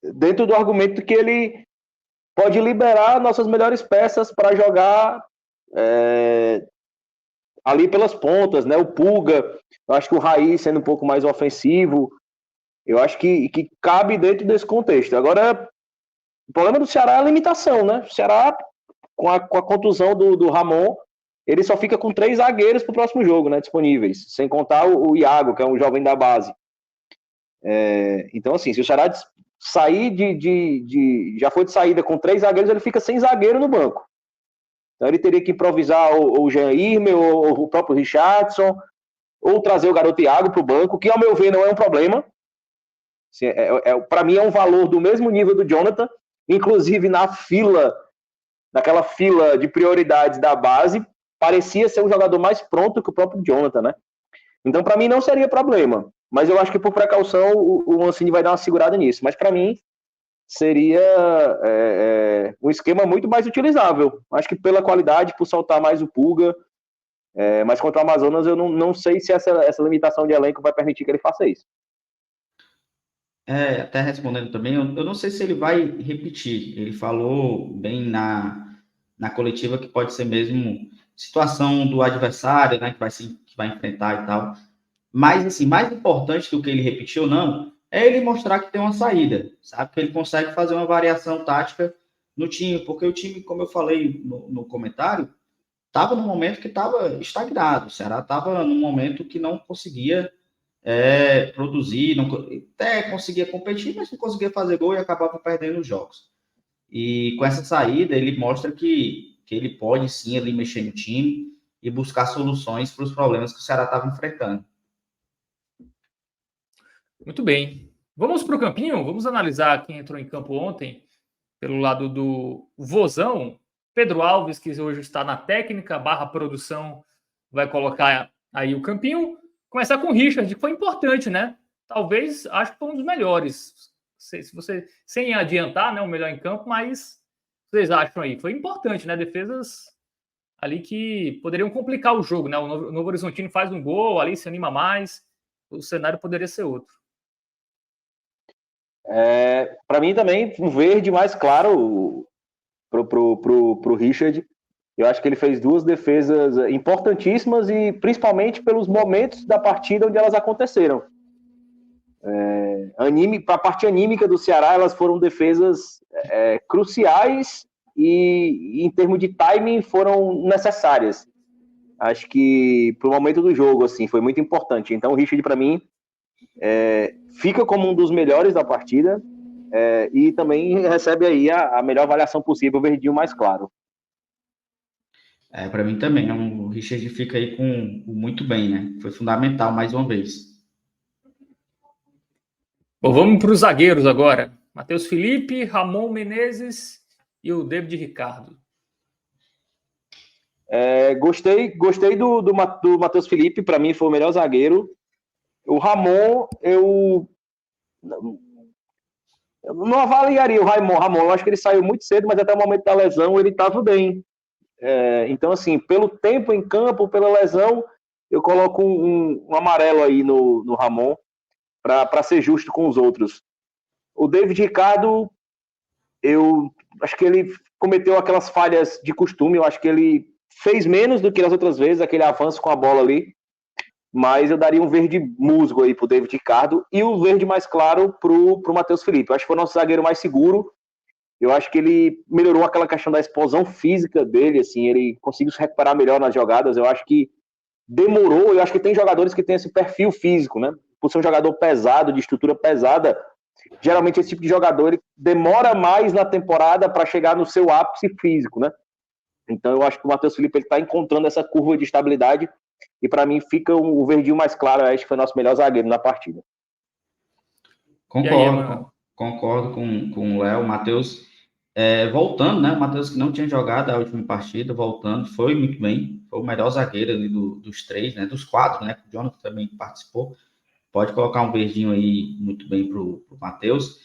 dentro do argumento que ele pode liberar nossas melhores peças para jogar ali pelas pontas, né? O Pulga, eu acho que o Raí sendo um pouco mais ofensivo, eu acho que cabe dentro desse contexto. Agora, o problema do Ceará é a limitação, né? O Ceará, com a contusão do Ramon, ele só fica com 3 zagueiros para o próximo jogo, né? Disponíveis, sem contar o Iago, que é um jovem da base. Então, assim, se o Ceará sair já foi de saída com 3 zagueiros, ele fica sem zagueiro no banco. Então ele teria que improvisar o Jean Irme, ou o próprio Richardson, ou trazer o garoto Iago para o banco, que ao meu ver não é um problema. Assim, para mim é um valor do mesmo nível do Jonathan, inclusive naquela fila de prioridades da base, parecia ser um jogador mais pronto que o próprio Jonathan, né? Então para mim não seria problema, mas eu acho que por precaução o Mancini vai dar uma segurada nisso, mas para mim seria um esquema muito mais utilizável. Acho que pela qualidade, por soltar mais o Pulga, mas contra o Amazonas eu não sei se essa limitação de elenco vai permitir que ele faça isso. Até respondendo também, eu não sei se ele vai repetir. Ele falou bem na coletiva que pode ser mesmo situação do adversário, né, que vai enfrentar e tal. Mas, assim, mais importante do que ele repetir ou não, é ele mostrar que tem uma saída, sabe? Que ele consegue fazer uma variação tática no time, porque o time, como eu falei no comentário, estava num momento que estava estagnado. O Ceará estava num momento que não conseguia produzir, até conseguia competir, mas não conseguia fazer gol e acabava perdendo os jogos. E com essa saída, ele mostra que ele pode sim ali mexer no time e buscar soluções para os problemas que o Ceará estava enfrentando. Muito bem. Vamos para o campinho? Vamos analisar quem entrou em campo ontem pelo lado do Vozão. Pedro Alves, que hoje está na técnica / produção, vai colocar aí o campinho. Começar com o Richard, que foi importante, né? Talvez, acho que foi um dos melhores. Se você, sem adiantar, né, o melhor em campo, mas vocês acham aí? Foi importante, né? Defesas ali que poderiam complicar o jogo, né? O Novo Horizontino faz um gol, ali se anima mais, o cenário poderia ser outro. Para mim também, um verde mais claro pro Richard. Eu acho que ele fez 2 defesas importantíssimas e principalmente pelos momentos da partida onde elas aconteceram. Para a parte anímica do Ceará, elas foram defesas cruciais e em termos de timing foram necessárias. Acho que pro momento do jogo assim foi muito importante. Então o Richard para mim fica como um dos melhores da partida e também recebe aí a melhor avaliação possível, o verdinho mais claro. Para mim também, o Richard fica aí com muito bem, né? Foi fundamental mais uma vez. Bom, vamos para os zagueiros agora. Matheus Felipe, Ramon Menezes e o David Ricardo. Gostei do Matheus Felipe, para mim foi o melhor zagueiro. O Ramon, eu não avaliaria o Ramon. Eu acho que ele saiu muito cedo, mas até o momento da lesão ele estava bem. Então, assim, pelo tempo em campo, pela lesão, eu coloco um amarelo aí no Ramon, para ser justo com os outros. O David Ricardo, eu acho que ele cometeu aquelas falhas de costume, eu acho que ele fez menos do que nas outras vezes, aquele avanço com a bola ali, mas eu daria um verde musgo aí pro David Ricardo e o verde mais claro pro Matheus Felipe. Eu acho que foi o nosso zagueiro mais seguro. Eu acho que ele melhorou aquela questão da explosão física dele, assim, ele conseguiu se recuperar melhor nas jogadas. Eu acho que demorou, eu acho que tem jogadores que têm esse perfil físico, né? Por ser um jogador pesado, de estrutura pesada, geralmente esse tipo de jogador ele demora mais na temporada para chegar no seu ápice físico, né? Então eu acho que o Matheus Felipe está encontrando essa curva de estabilidade e para mim fica o verdinho mais claro, acho que foi o nosso melhor zagueiro na partida. Concordo com o Léo. O Matheus voltando, né? O Matheus que não tinha jogado a última partida, voltando, foi muito bem, foi o melhor zagueiro ali dos 3, né? Dos 4, né? O Jonathan também participou. Pode colocar um verdinho aí muito bem pro Matheus.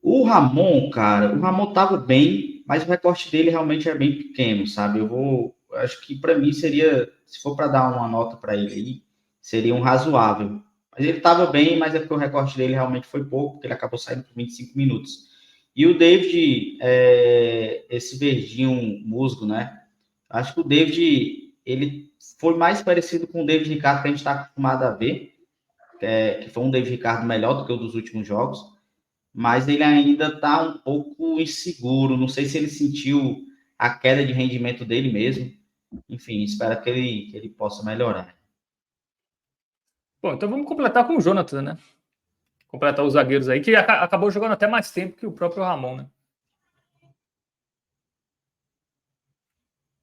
O Ramon, cara, o Ramon tava bem, mas o recorte dele realmente é bem pequeno, sabe? Acho que para mim seria, se for para dar uma nota para ele aí, seria um razoável, Mas ele estava bem, mas é porque o recorte dele realmente foi pouco, porque ele acabou saindo por 25 minutos. E o David, esse verdinho musgo, né? Acho que o David, ele foi mais parecido com o David Ricardo que a gente está acostumado a ver, que foi um David Ricardo melhor do que o dos últimos jogos, mas ele ainda está um pouco inseguro. Não sei se ele sentiu a queda de rendimento dele mesmo. Enfim, espero que ele possa melhorar. Bom, então vamos completar com o Jonathan, né? Completar os zagueiros aí, que acabou jogando até mais tempo que o próprio Ramon, né?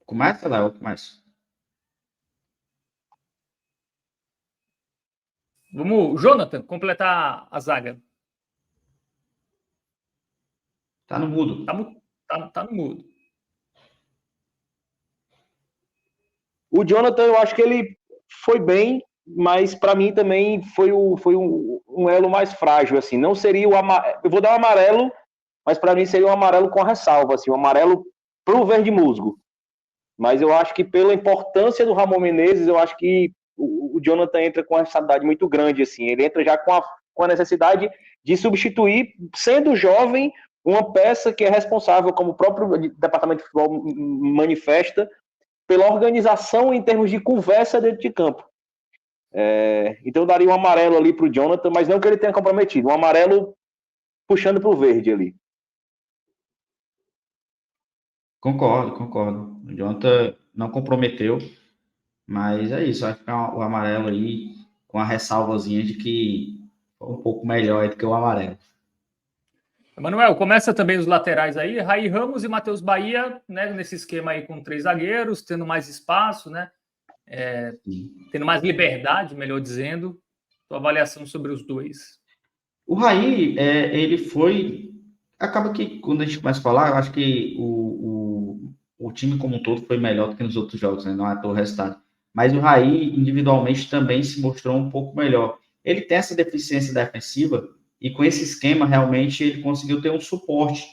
Começa, Léo? Começa. Vamos, Jonathan, completar a zaga. Tá no mudo. Tá no mudo. O Jonathan, eu acho que ele foi bem, mas para mim também foi um elo mais frágil, assim. Não seria o amarelo, eu vou dar um amarelo, mas para mim seria um amarelo com ressalva, assim, um amarelo pro verde musgo. Mas eu acho que pela importância do Ramon Menezes, eu acho que o Jonathan entra com uma responsabilidade muito grande, assim. Ele entra já com a necessidade de substituir, sendo jovem, uma peça que é responsável, como o próprio departamento de futebol manifesta, pela organização em termos de conversa dentro de campo. Então eu daria um amarelo ali para o Jonathan, mas não que ele tenha comprometido, um amarelo puxando para o verde ali. Concordo. O Jonathan não comprometeu, mas é isso. Acho que o amarelo aí, com a ressalvazinha de que foi um pouco melhor do que o amarelo. Manuel, começa também os laterais aí, Raí Ramos e Matheus Bahia, né, nesse esquema aí com 3 zagueiros, tendo mais espaço, né, tendo mais liberdade, melhor dizendo. Tua avaliação sobre os dois. O Raí, ele foi... Acaba que, quando a gente começa a falar, eu acho que o time como um todo foi melhor do que nos outros jogos, né? Não é pelo resultado. Mas o Raí, individualmente, também se mostrou um pouco melhor. Ele tem essa deficiência defensiva e com esse esquema, realmente, ele conseguiu ter um suporte,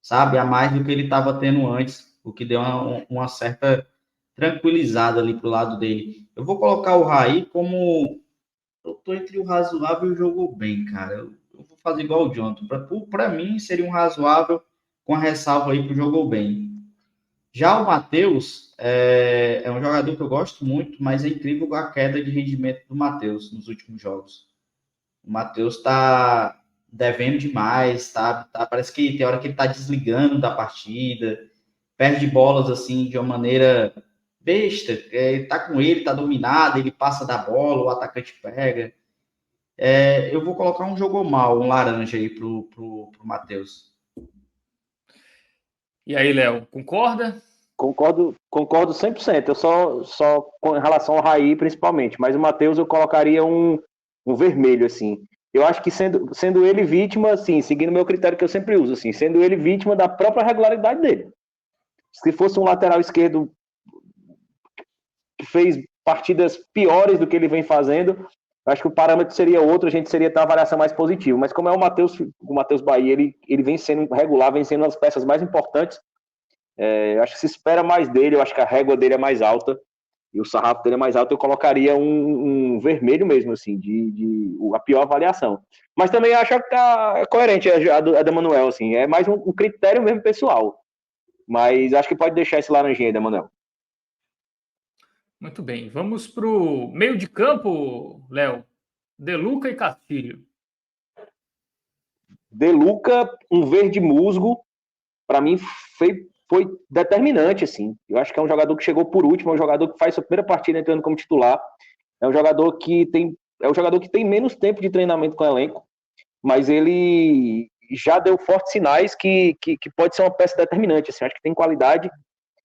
sabe? A mais do que ele estava tendo antes, o que deu uma certa tranquilizada ali pro lado dele. Eu vou colocar o Raí como... Eu tô entre o razoável e o jogou bem, cara. Eu vou fazer igual o Jonathan. Para mim, seria um razoável com a ressalva aí pro jogou bem. Já o Matheus é um jogador que eu gosto muito, mas é incrível a queda de rendimento do Matheus nos últimos jogos. O Matheus está devendo demais, parece que tem hora que ele está desligando da partida, perde bolas assim de uma maneira besta. Ele tá com ele, tá dominado, ele passa da bola, o atacante pega. Eu vou colocar um jogou mal, um laranja aí pro Matheus. E aí, Léo, concorda? Concordo 100%. Eu só com relação ao Raí, principalmente. Mas o Matheus eu colocaria um vermelho, assim. Eu acho que sendo ele vítima, assim, seguindo o meu critério que eu sempre uso, assim, sendo ele vítima da própria regularidade dele. Se fosse um lateral esquerdo que fez partidas piores do que ele vem fazendo, acho que o parâmetro seria outro, a gente seria ter uma avaliação mais positiva. Mas como é o Matheus Bahia, ele vem sendo regular, vem sendo uma das peças mais importantes. Eu acho que se espera mais dele, eu acho que a régua dele é mais alta e o sarrafo dele é mais alto, eu colocaria um vermelho mesmo, assim, a pior avaliação. Mas também acho que é coerente a da Manuel, assim, é mais um critério mesmo pessoal. Mas acho que pode deixar esse laranjinha aí, da Manuel. Muito bem, vamos para o meio de campo, Léo. De Luca e Castilho. De Luca, um verde musgo, para mim foi determinante, assim. Eu acho que é um jogador que chegou por último, é um jogador que faz sua primeira partida entrando como titular, é um jogador que tem menos tempo de treinamento com o elenco, mas ele já deu fortes sinais que pode ser uma peça determinante, assim. Eu acho que tem qualidade,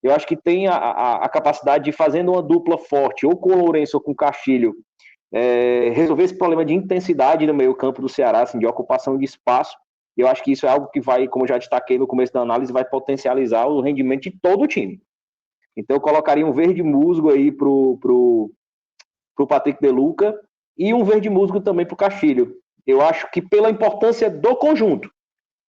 eu acho que tem a capacidade de, fazendo uma dupla forte, ou com o Lourenço ou com o Castilho, resolver esse problema de intensidade no meio campo do Ceará, assim, de ocupação de espaço. Eu acho que isso é algo que vai, como eu já destaquei no começo da análise, vai potencializar o rendimento de todo o time. Então eu colocaria um verde musgo aí pro Patrick De Luca e um verde musgo também pro Castilho. Eu acho que pela importância do conjunto.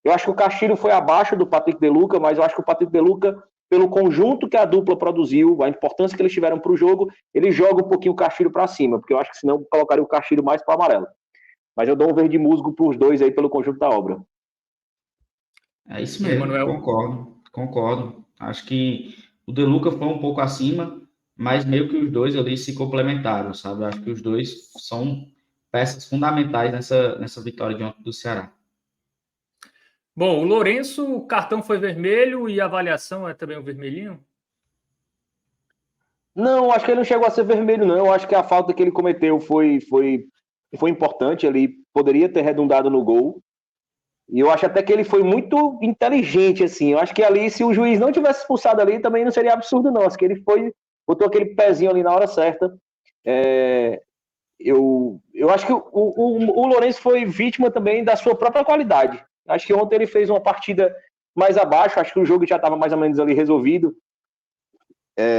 Eu acho que o Castilho foi abaixo do Patrick De Luca, mas eu acho que o Patrick De Luca pelo conjunto que a dupla produziu, a importância que eles tiveram para o jogo, ele joga um pouquinho o Castilho para cima, porque eu acho que senão eu colocaria o Castilho mais para amarelo. Mas eu dou um verde musgo para os dois aí pelo conjunto da obra. É isso mesmo, Manuel? Concordo. Acho que o De Luca foi um pouco acima, mas meio que os dois ali se complementaram, sabe? Acho que os dois são peças fundamentais nessa vitória de ontem do Ceará. Bom, o Lourenço, o cartão foi vermelho e a avaliação é também o vermelhinho? Não, acho que ele não chegou a ser vermelho, não. Eu acho que a falta que ele cometeu foi importante. Ele poderia ter redundado no gol. E eu acho até que ele foi muito inteligente, assim. Eu acho que ali, se o juiz não tivesse expulsado ali, também não seria absurdo, não. Acho que ele botou aquele pezinho ali na hora certa. Eu acho que o Lourenço foi vítima também da sua própria qualidade. Acho que ontem ele fez uma partida mais abaixo. Acho que o jogo já estava mais ou menos ali resolvido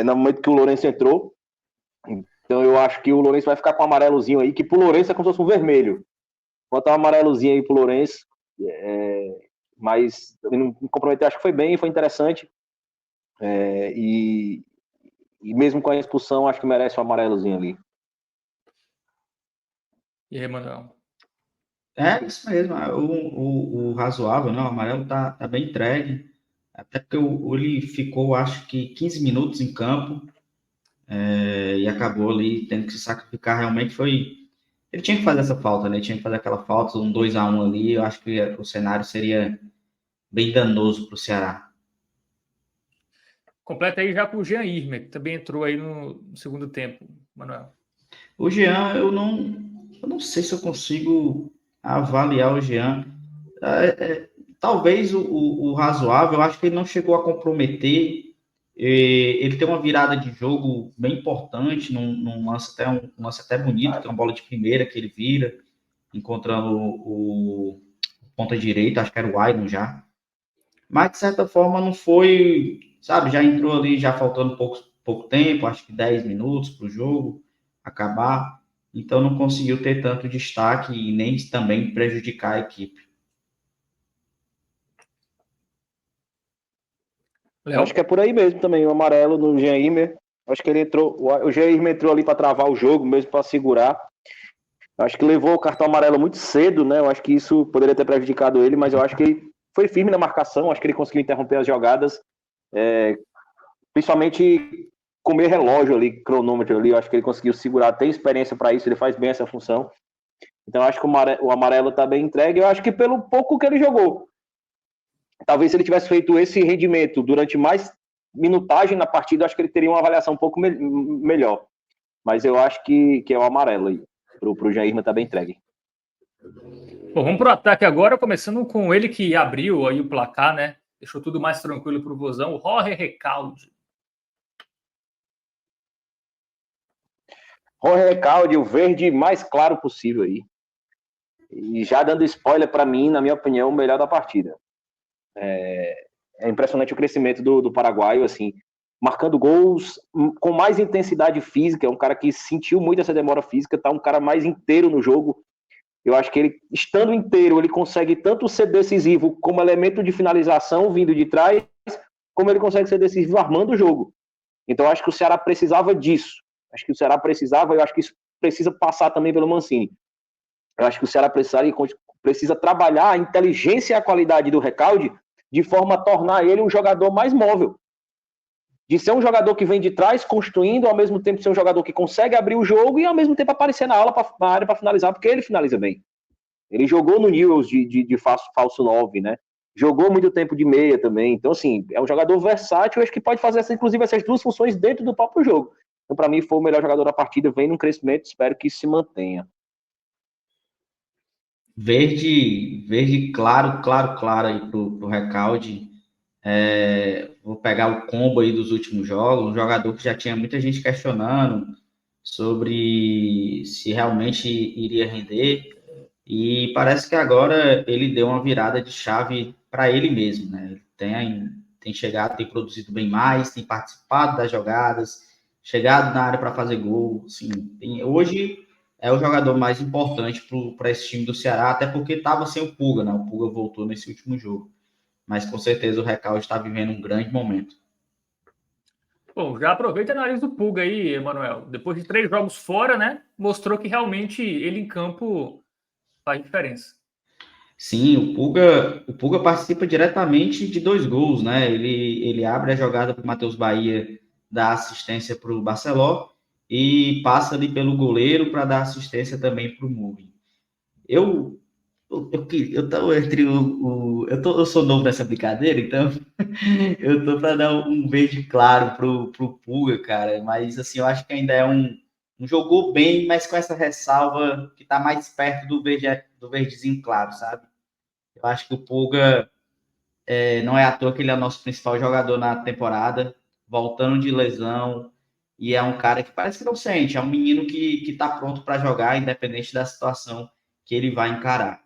no momento que o Lourenço entrou. Então eu acho que o Lourenço vai ficar com um amarelozinho aí, que pro Lourenço é como se fosse um vermelho. Botar um amarelozinho aí pro Lourenço. Mas não me comprometer, acho que foi bem, foi interessante. E mesmo com a expulsão, acho que merece um amarelozinho ali. E aí, Manuel? É isso mesmo, o razoável, né? O amarelo tá bem entregue. Até porque ele ficou, acho que 15 minutos em campo, e acabou ali tendo que se sacrificar. Realmente foi. Ele tinha que fazer essa falta, né? Ele tinha que fazer aquela falta, um 2-1 ali. Eu acho que o cenário seria bem danoso para o Ceará. Completa aí já com o Jean Irmer, que também entrou aí no segundo tempo, Manuel. O Jean, eu não sei se eu consigo avaliar o Jean. Talvez o razoável, eu acho que ele não chegou a comprometer. Ele tem uma virada de jogo bem importante, num lance até bonito, que é uma bola de primeira que ele vira, encontrando o ponta direita, acho que era o Aydon já. Mas, de certa forma, não foi, sabe, já entrou ali, já faltando pouco tempo, acho que 10 minutos para o jogo acabar, então não conseguiu ter tanto destaque e nem também prejudicar a equipe. Léo? Acho que é por aí mesmo também, o amarelo no Jean Irmer. Acho que ele entrou, o Jean Irmer entrou ali para travar o jogo, mesmo para segurar. Acho que levou o cartão amarelo muito cedo, né? Eu acho que isso poderia ter prejudicado ele, mas eu acho que ele foi firme na marcação, acho que ele conseguiu interromper as jogadas, principalmente comer relógio ali, cronômetro ali, eu acho que ele conseguiu segurar, tem experiência para isso, ele faz bem essa função. Então eu acho que o amarelo está bem entregue, eu acho que pelo pouco que ele jogou. Talvez se ele tivesse feito esse rendimento durante mais minutagem na partida, eu acho que ele teria uma avaliação um pouco melhor. Mas eu acho que é o amarelo aí. Pro Jair tá bem entregue. Bom, vamos pro ataque agora, começando com ele que abriu aí o placar, né? Deixou tudo mais tranquilo pro Vozão, o Jorge Recalde. Jorge Recalde, o verde mais claro possível aí. E já dando spoiler para mim, na minha opinião, o melhor da partida. É impressionante o crescimento do paraguaio, assim, marcando gols com mais intensidade física, é um cara que sentiu muito essa demora física, tá um cara mais inteiro no jogo. Eu acho que ele, estando inteiro, ele consegue tanto ser decisivo como elemento de finalização vindo de trás, como ele consegue ser decisivo armando o jogo. Então eu acho que o Ceará precisava disso. Acho que o Ceará precisava, eu acho que isso precisa passar também pelo Mancini. Eu acho que o Ceará precisa trabalhar a inteligência e a qualidade do Recalde de forma a tornar ele um jogador mais móvel. De ser um jogador que vem de trás, construindo, ao mesmo tempo ser um jogador que consegue abrir o jogo e ao mesmo tempo aparecer na área para finalizar, porque ele finaliza bem. Ele jogou no Newell's de falso 9, né? Jogou muito tempo de meia também. Então, assim, é um jogador versátil, acho que pode fazer, inclusive, essas duas funções dentro do próprio jogo. Então, para mim, foi o melhor jogador da partida, vem num crescimento, espero que se mantenha. Verde claro aí pro Recalde. Vou pegar o combo aí dos últimos jogos, um jogador que já tinha muita gente questionando sobre se realmente iria render, e parece que agora ele deu uma virada de chave para ele mesmo, né? Ele tem chegado, tem produzido bem mais, tem participado das jogadas, chegado na área para fazer gol, assim, hoje é o jogador mais importante para esse time do Ceará, até porque estava sem o Pulga, né? O Pulga voltou nesse último jogo. Mas com certeza o Recalde está vivendo um grande momento. Bom, já aproveita a análise do Pulga aí, Emanuel. Depois de 3 jogos fora, né? Mostrou que realmente ele em campo faz diferença. Sim, o Pulga participa diretamente de 2 gols, né? Ele abre a jogada para o Matheus Bahia dar assistência para o Barceló e passa ali pelo goleiro para dar assistência também para o Mugni. Eu tô entre eu sou novo nessa brincadeira, então eu tô para dar um verde claro pro Pulga, cara, mas assim, eu acho que ainda é um jogou bem, mas com essa ressalva que tá mais perto do verdezinho claro, sabe? Eu acho que o Pulga não é à toa que ele é o nosso principal jogador na temporada, voltando de lesão, e é um cara que parece que não sente, é um menino que tá pronto para jogar, independente da situação que ele vai encarar.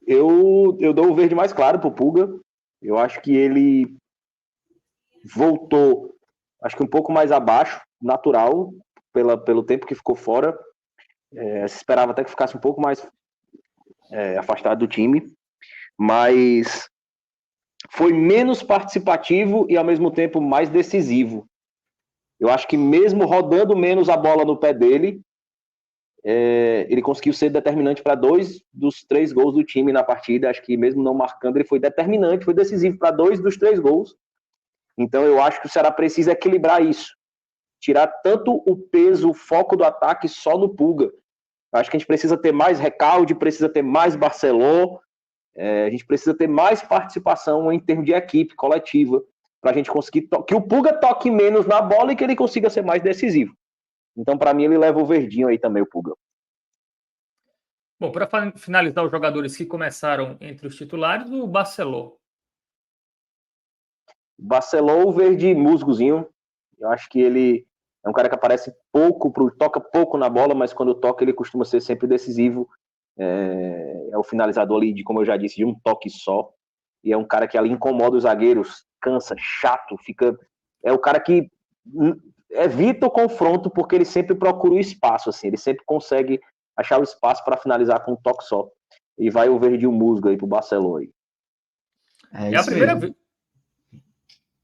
Eu dou o verde mais claro pro Pulga. Eu acho que ele voltou, acho que um pouco mais abaixo, natural, pelo tempo que ficou fora. Se esperava até que ficasse um pouco mais afastado do time, mas foi menos participativo e ao mesmo tempo mais decisivo. Eu acho que mesmo rodando menos a bola no pé dele, ele conseguiu ser determinante para 2 dos 3 gols do time na partida. Acho que mesmo não marcando, ele foi determinante, foi decisivo para 2 dos 3 gols. Então eu acho que o Ceará precisa equilibrar isso. Tirar tanto o peso, o foco do ataque só no Pulga. Eu acho que a gente precisa ter mais Recalde, precisa ter mais Barceló, a gente precisa ter mais participação em termos de equipe coletiva, para a gente conseguir que o Pulga toque menos na bola e que ele consiga ser mais decisivo. Então, para mim, ele leva o verdinho aí também, o Pulga. Bom, para finalizar os jogadores que começaram entre os titulares, o Barceló. Barceló, o verde musgozinho. Eu acho que ele é um cara que aparece pouco, toca pouco na bola, mas quando toca ele costuma ser sempre decisivo. É o finalizador ali, como eu já disse, de um toque só. E é um cara que ali incomoda os zagueiros, cansa, chato, fica. É o cara que evita o confronto porque ele sempre procura o espaço, assim, ele sempre consegue achar o espaço para finalizar com um toque só. E vai o verde e o musgo aí pro Barcelona. É É a isso primeira mesmo. vez.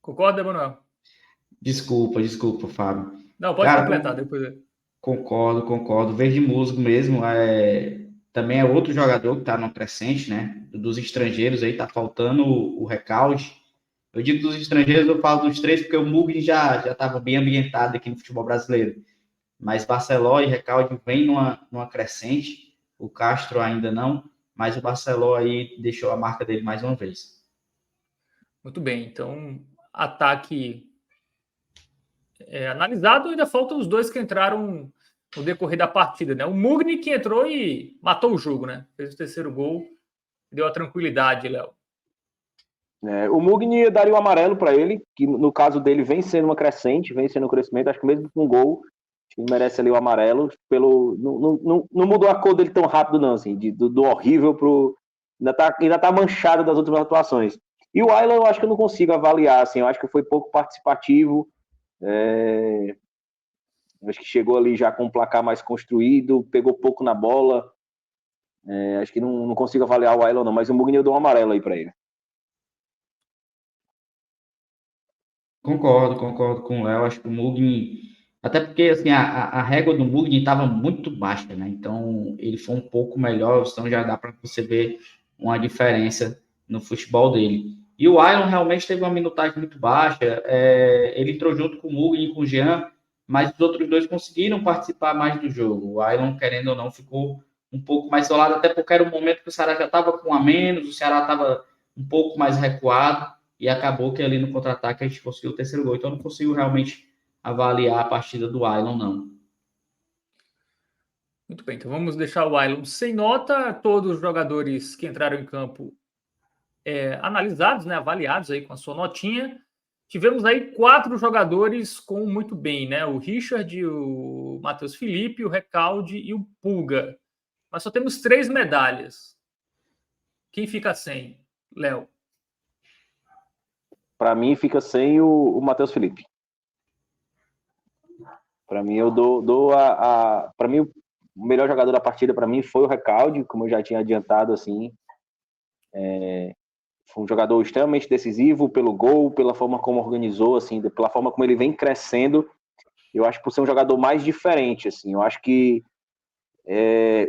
Concorda, Emanuel? Desculpa, Fábio. Não, pode Cara, completar depois. concordo. Verde Musgo mesmo também é outro jogador que está no crescente, né? Dos estrangeiros aí, tá faltando o Recalde. Eu digo dos estrangeiros, eu falo dos 3, porque o Mugni já estava bem ambientado aqui no futebol brasileiro. Mas Barceló e Recalde vem numa crescente, o Castro ainda não, mas o Barceló aí deixou a marca dele mais uma vez. Muito bem, então ataque analisado, ainda faltam os 2 que entraram no decorrer da partida, né? O Mugni que entrou e matou o jogo, né? Fez o terceiro gol, deu a tranquilidade, Léo. O Mugni daria o amarelo para ele, que no caso dele vem sendo uma crescente, vem sendo um crescimento, acho que mesmo com um gol, ele merece ali o amarelo, não mudou a cor dele tão rápido não, assim, do horrível pro... Ainda tá manchado das últimas atuações. E o Ayla eu acho que eu não consigo avaliar, assim, eu acho que foi pouco participativo, acho que chegou ali já com um placar mais construído, pegou pouco na bola, acho que não consigo avaliar o Ayla não, mas o Mugni eu dou um amarelo aí para ele. Concordo com o Léo. Acho que o Mugni. Até porque assim, a régua do Mugni estava muito baixa, né? Então ele foi um pouco melhor, então já dá para você ver uma diferença no futebol dele. E o Ailon realmente teve uma minutagem muito baixa. Ele entrou junto com o Mugni e com o Jean, mas os outros 2 conseguiram participar mais do jogo. O Ailon, querendo ou não, ficou um pouco mais isolado, até porque era um momento que o Ceará já estava com a menos, o Ceará estava um pouco mais recuado. E acabou que ali no contra-ataque a gente conseguiu o terceiro gol. Então eu não consigo realmente avaliar a partida do Ailon, não. Muito bem, então vamos deixar o Ailon sem nota. Todos os jogadores que entraram em campo analisados, né, avaliados aí com a sua notinha. Tivemos aí 4 jogadores com muito bem, né? O Richard, o Matheus Felipe, o Recalde e o Pulga. Mas só temos 3 medalhas. Quem fica sem? Léo. Para mim fica sem o Matheus Felipe. Para mim eu dou para mim o melhor jogador da partida para mim foi o Recalde, como eu já tinha adiantado assim. Foi um jogador extremamente decisivo pelo gol, pela forma como organizou, assim, pela forma como ele vem crescendo. Eu acho que por ser um jogador mais diferente, assim, eu acho que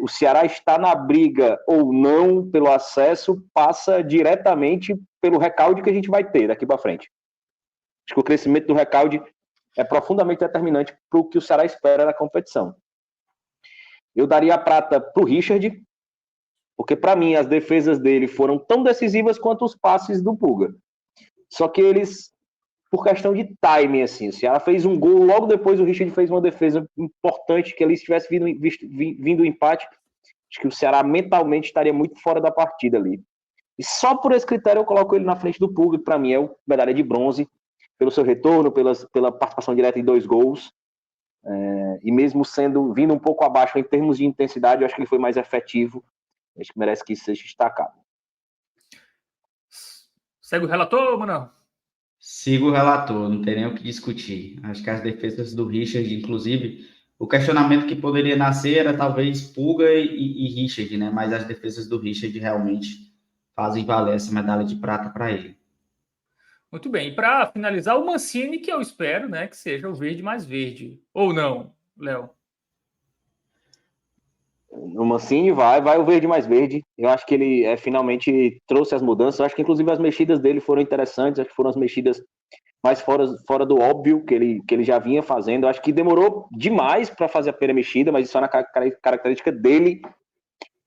o Ceará está na briga ou não pelo acesso passa diretamente pelo recalde que a gente vai ter daqui para frente. Acho que o crescimento do recalde é profundamente determinante para o que o Ceará espera na competição. Eu daria a prata para o Richard, porque para mim as defesas dele foram tão decisivas quanto os passes do Puga. Só que eles, por questão de timing, assim, o Ceará fez um gol, logo depois o Richard fez uma defesa importante, que ali se tivesse vindo o empate, acho que o Ceará mentalmente estaria muito fora da partida ali. E só por esse critério eu coloco ele na frente do Puga, que para mim é o medalha de bronze, pelo seu retorno, pela participação direta em 2 gols, e mesmo vindo um pouco abaixo em termos de intensidade, eu acho que ele foi mais efetivo. Acho que merece que isso seja destacado. Segue o relator, Manuel? Sigo o relator, não tem nem o que discutir. Acho que as defesas do Richard, inclusive, o questionamento que poderia nascer era talvez Puga e Richard, né? Mas as defesas do Richard realmente fazem valer essa medalha de prata para ele. Muito bem. E para finalizar, o Mancini, que eu espero, né, que seja o verde mais verde. Ou não, Léo? O Mancini vai o verde mais verde. Eu acho que ele finalmente trouxe as mudanças. Eu acho que inclusive as mexidas dele foram interessantes. Acho que foram as mexidas mais fora do óbvio que ele já vinha fazendo. Eu acho que demorou demais para fazer a primeira mexida, mas isso é uma característica dele.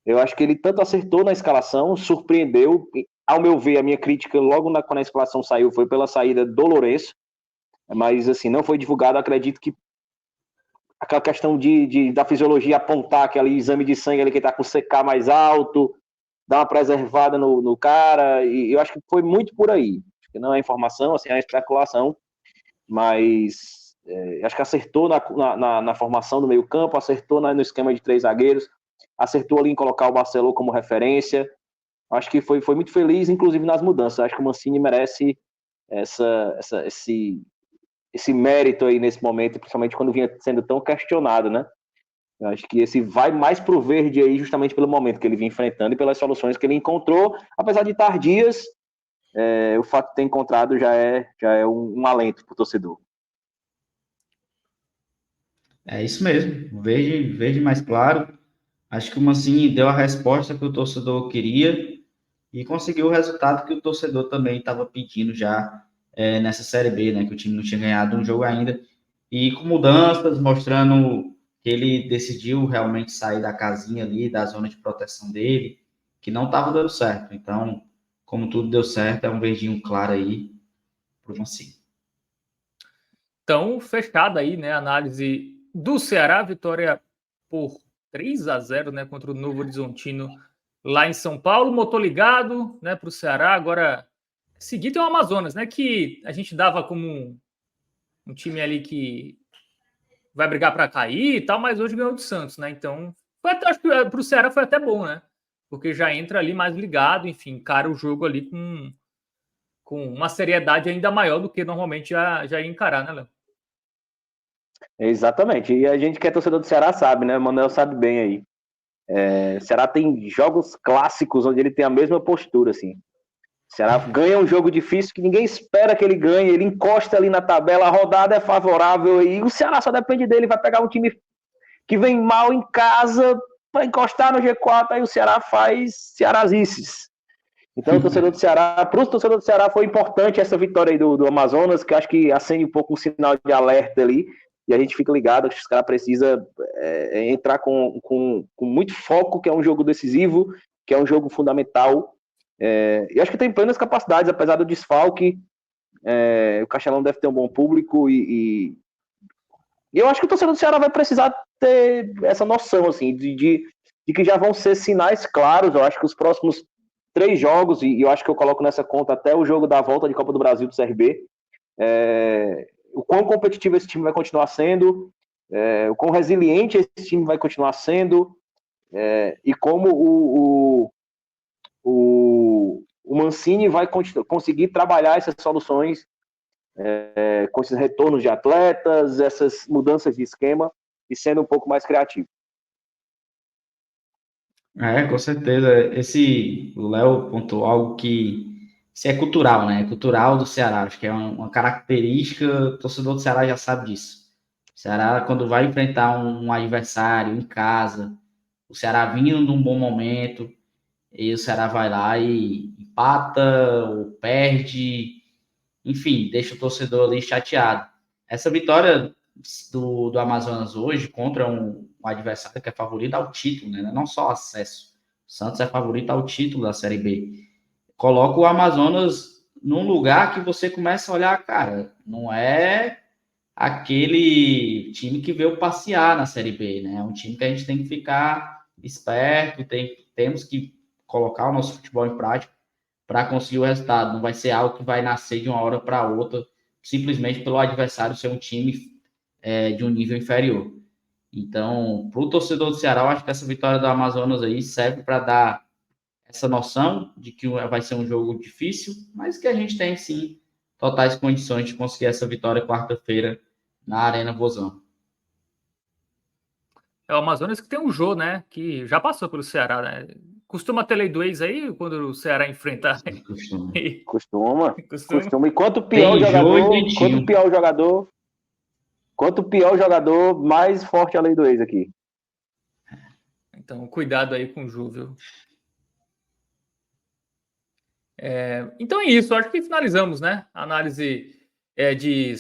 Eu acho que ele tanto acertou na escalação, surpreendeu. Ao meu ver, a minha crítica logo quando a escalação saiu foi pela saída do Lourenço, mas assim, não foi divulgado. Acredito que aquela questão da fisiologia apontar aquele exame de sangue ali que está com o CK mais alto, dar uma preservada no cara, e eu acho que foi muito por aí. Acho que não é informação, assim, é especulação, mas acho que acertou na formação do meio campo, acertou no esquema de 3 zagueiros, acertou ali em colocar o Barcelona como referência. Acho que foi muito feliz, inclusive nas mudanças. Acho que o Mancini merece esse mérito aí nesse momento, principalmente quando vinha sendo tão questionado, né? Eu acho que esse vai mais pro verde aí justamente pelo momento que ele vinha enfrentando e pelas soluções que ele encontrou, apesar de tardias, o fato de ter encontrado já é um alento pro torcedor. É isso mesmo, verde mais claro. Acho que o Mancini deu a resposta que o torcedor queria e conseguiu o resultado que o torcedor também estava pedindo já nessa Série B, né? Que o time não tinha ganhado um jogo ainda. E com mudanças, mostrando que ele decidiu realmente sair da casinha ali, da zona de proteção dele, que não estava dando certo. Então, como tudo deu certo, é um verdinho claro aí para o Mancini. Então, fechada aí, né, a análise do Ceará, vitória por 3-0, né, contra o Novo Horizontino lá em São Paulo. Motor ligado, né, para o Ceará. Agora, seguir tem o Amazonas, né, que a gente dava como um time ali que vai brigar para cair e tal, mas hoje ganhou do Santos, né? Então, acho que para o Ceará foi até bom, né? Porque já entra ali mais ligado, enfim, encara o jogo ali com uma seriedade ainda maior do que normalmente já ia encarar, né, Léo? Exatamente. E a gente que é torcedor do Ceará sabe, né? O Manuel sabe bem aí. O Ceará tem jogos clássicos onde ele tem a mesma postura, assim. O Ceará ganha um jogo difícil que ninguém espera que ele ganhe, ele encosta ali na tabela, a rodada é favorável e o Ceará só depende dele, vai pegar um time que vem mal em casa para encostar no G4, aí o Ceará faz cearazices. Então, o torcedor do Ceará, para o torcedor do Ceará foi importante essa vitória aí do Amazonas, que eu acho que acende um pouco um sinal de alerta ali, e a gente fica ligado que os caras precisam entrar com muito foco, que é um jogo decisivo, que é um jogo fundamental. Eu acho que tem plenas capacidades, apesar do desfalque. O Castelão deve ter um bom público e eu acho que o torcedor do Ceará vai precisar ter essa noção assim, de que já vão ser sinais claros. Eu acho que os próximos 3 jogos, e eu acho que eu coloco nessa conta até o jogo da volta de Copa do Brasil do CRB, o quão competitivo esse time vai continuar sendo, o quão resiliente esse time vai continuar sendo, e como o Mancini vai conseguir trabalhar essas soluções com esses retornos de atletas, essas mudanças de esquema e sendo um pouco mais criativo. Com certeza. O Léo pontuou algo que Isso é cultural, né? É cultural do Ceará. Acho que é uma característica, o torcedor do Ceará já sabe disso. O Ceará, quando vai enfrentar um adversário em casa, o Ceará vindo num bom momento, e o Ceará vai lá e empata ou perde, enfim, deixa o torcedor ali chateado. Essa vitória do Amazonas hoje contra um adversário que é favorito ao título, né? Não só acesso. O Santos é favorito ao título da Série B. Coloca o Amazonas num lugar que você começa a olhar, cara, não é aquele time que veio passear na Série B, né? É um time que a gente tem que ficar esperto, temos que colocar o nosso futebol em prática para conseguir o resultado. Não vai ser algo que vai nascer de uma hora para outra, simplesmente pelo adversário ser um time de um nível inferior. Então, para o torcedor do Ceará, eu acho que essa vitória do Amazonas aí serve para dar essa noção de que vai ser um jogo difícil, mas que a gente tem, sim, totais condições de conseguir essa vitória quarta-feira na Arena Vozão. É o Amazonas que tem um jogo, né? Que já passou pelo Ceará, né? Costuma ter lei do ex aí, quando o Ceará enfrenta. Costuma. E quanto pior o jogador, mais forte a lei do ex aqui. Então, cuidado aí com o Ju, viu? Então é isso, acho que finalizamos, né? A análise de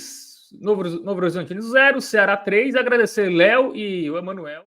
Novo Horizontino 0, Ceará 3. Agradecer Léo e o Emanuel.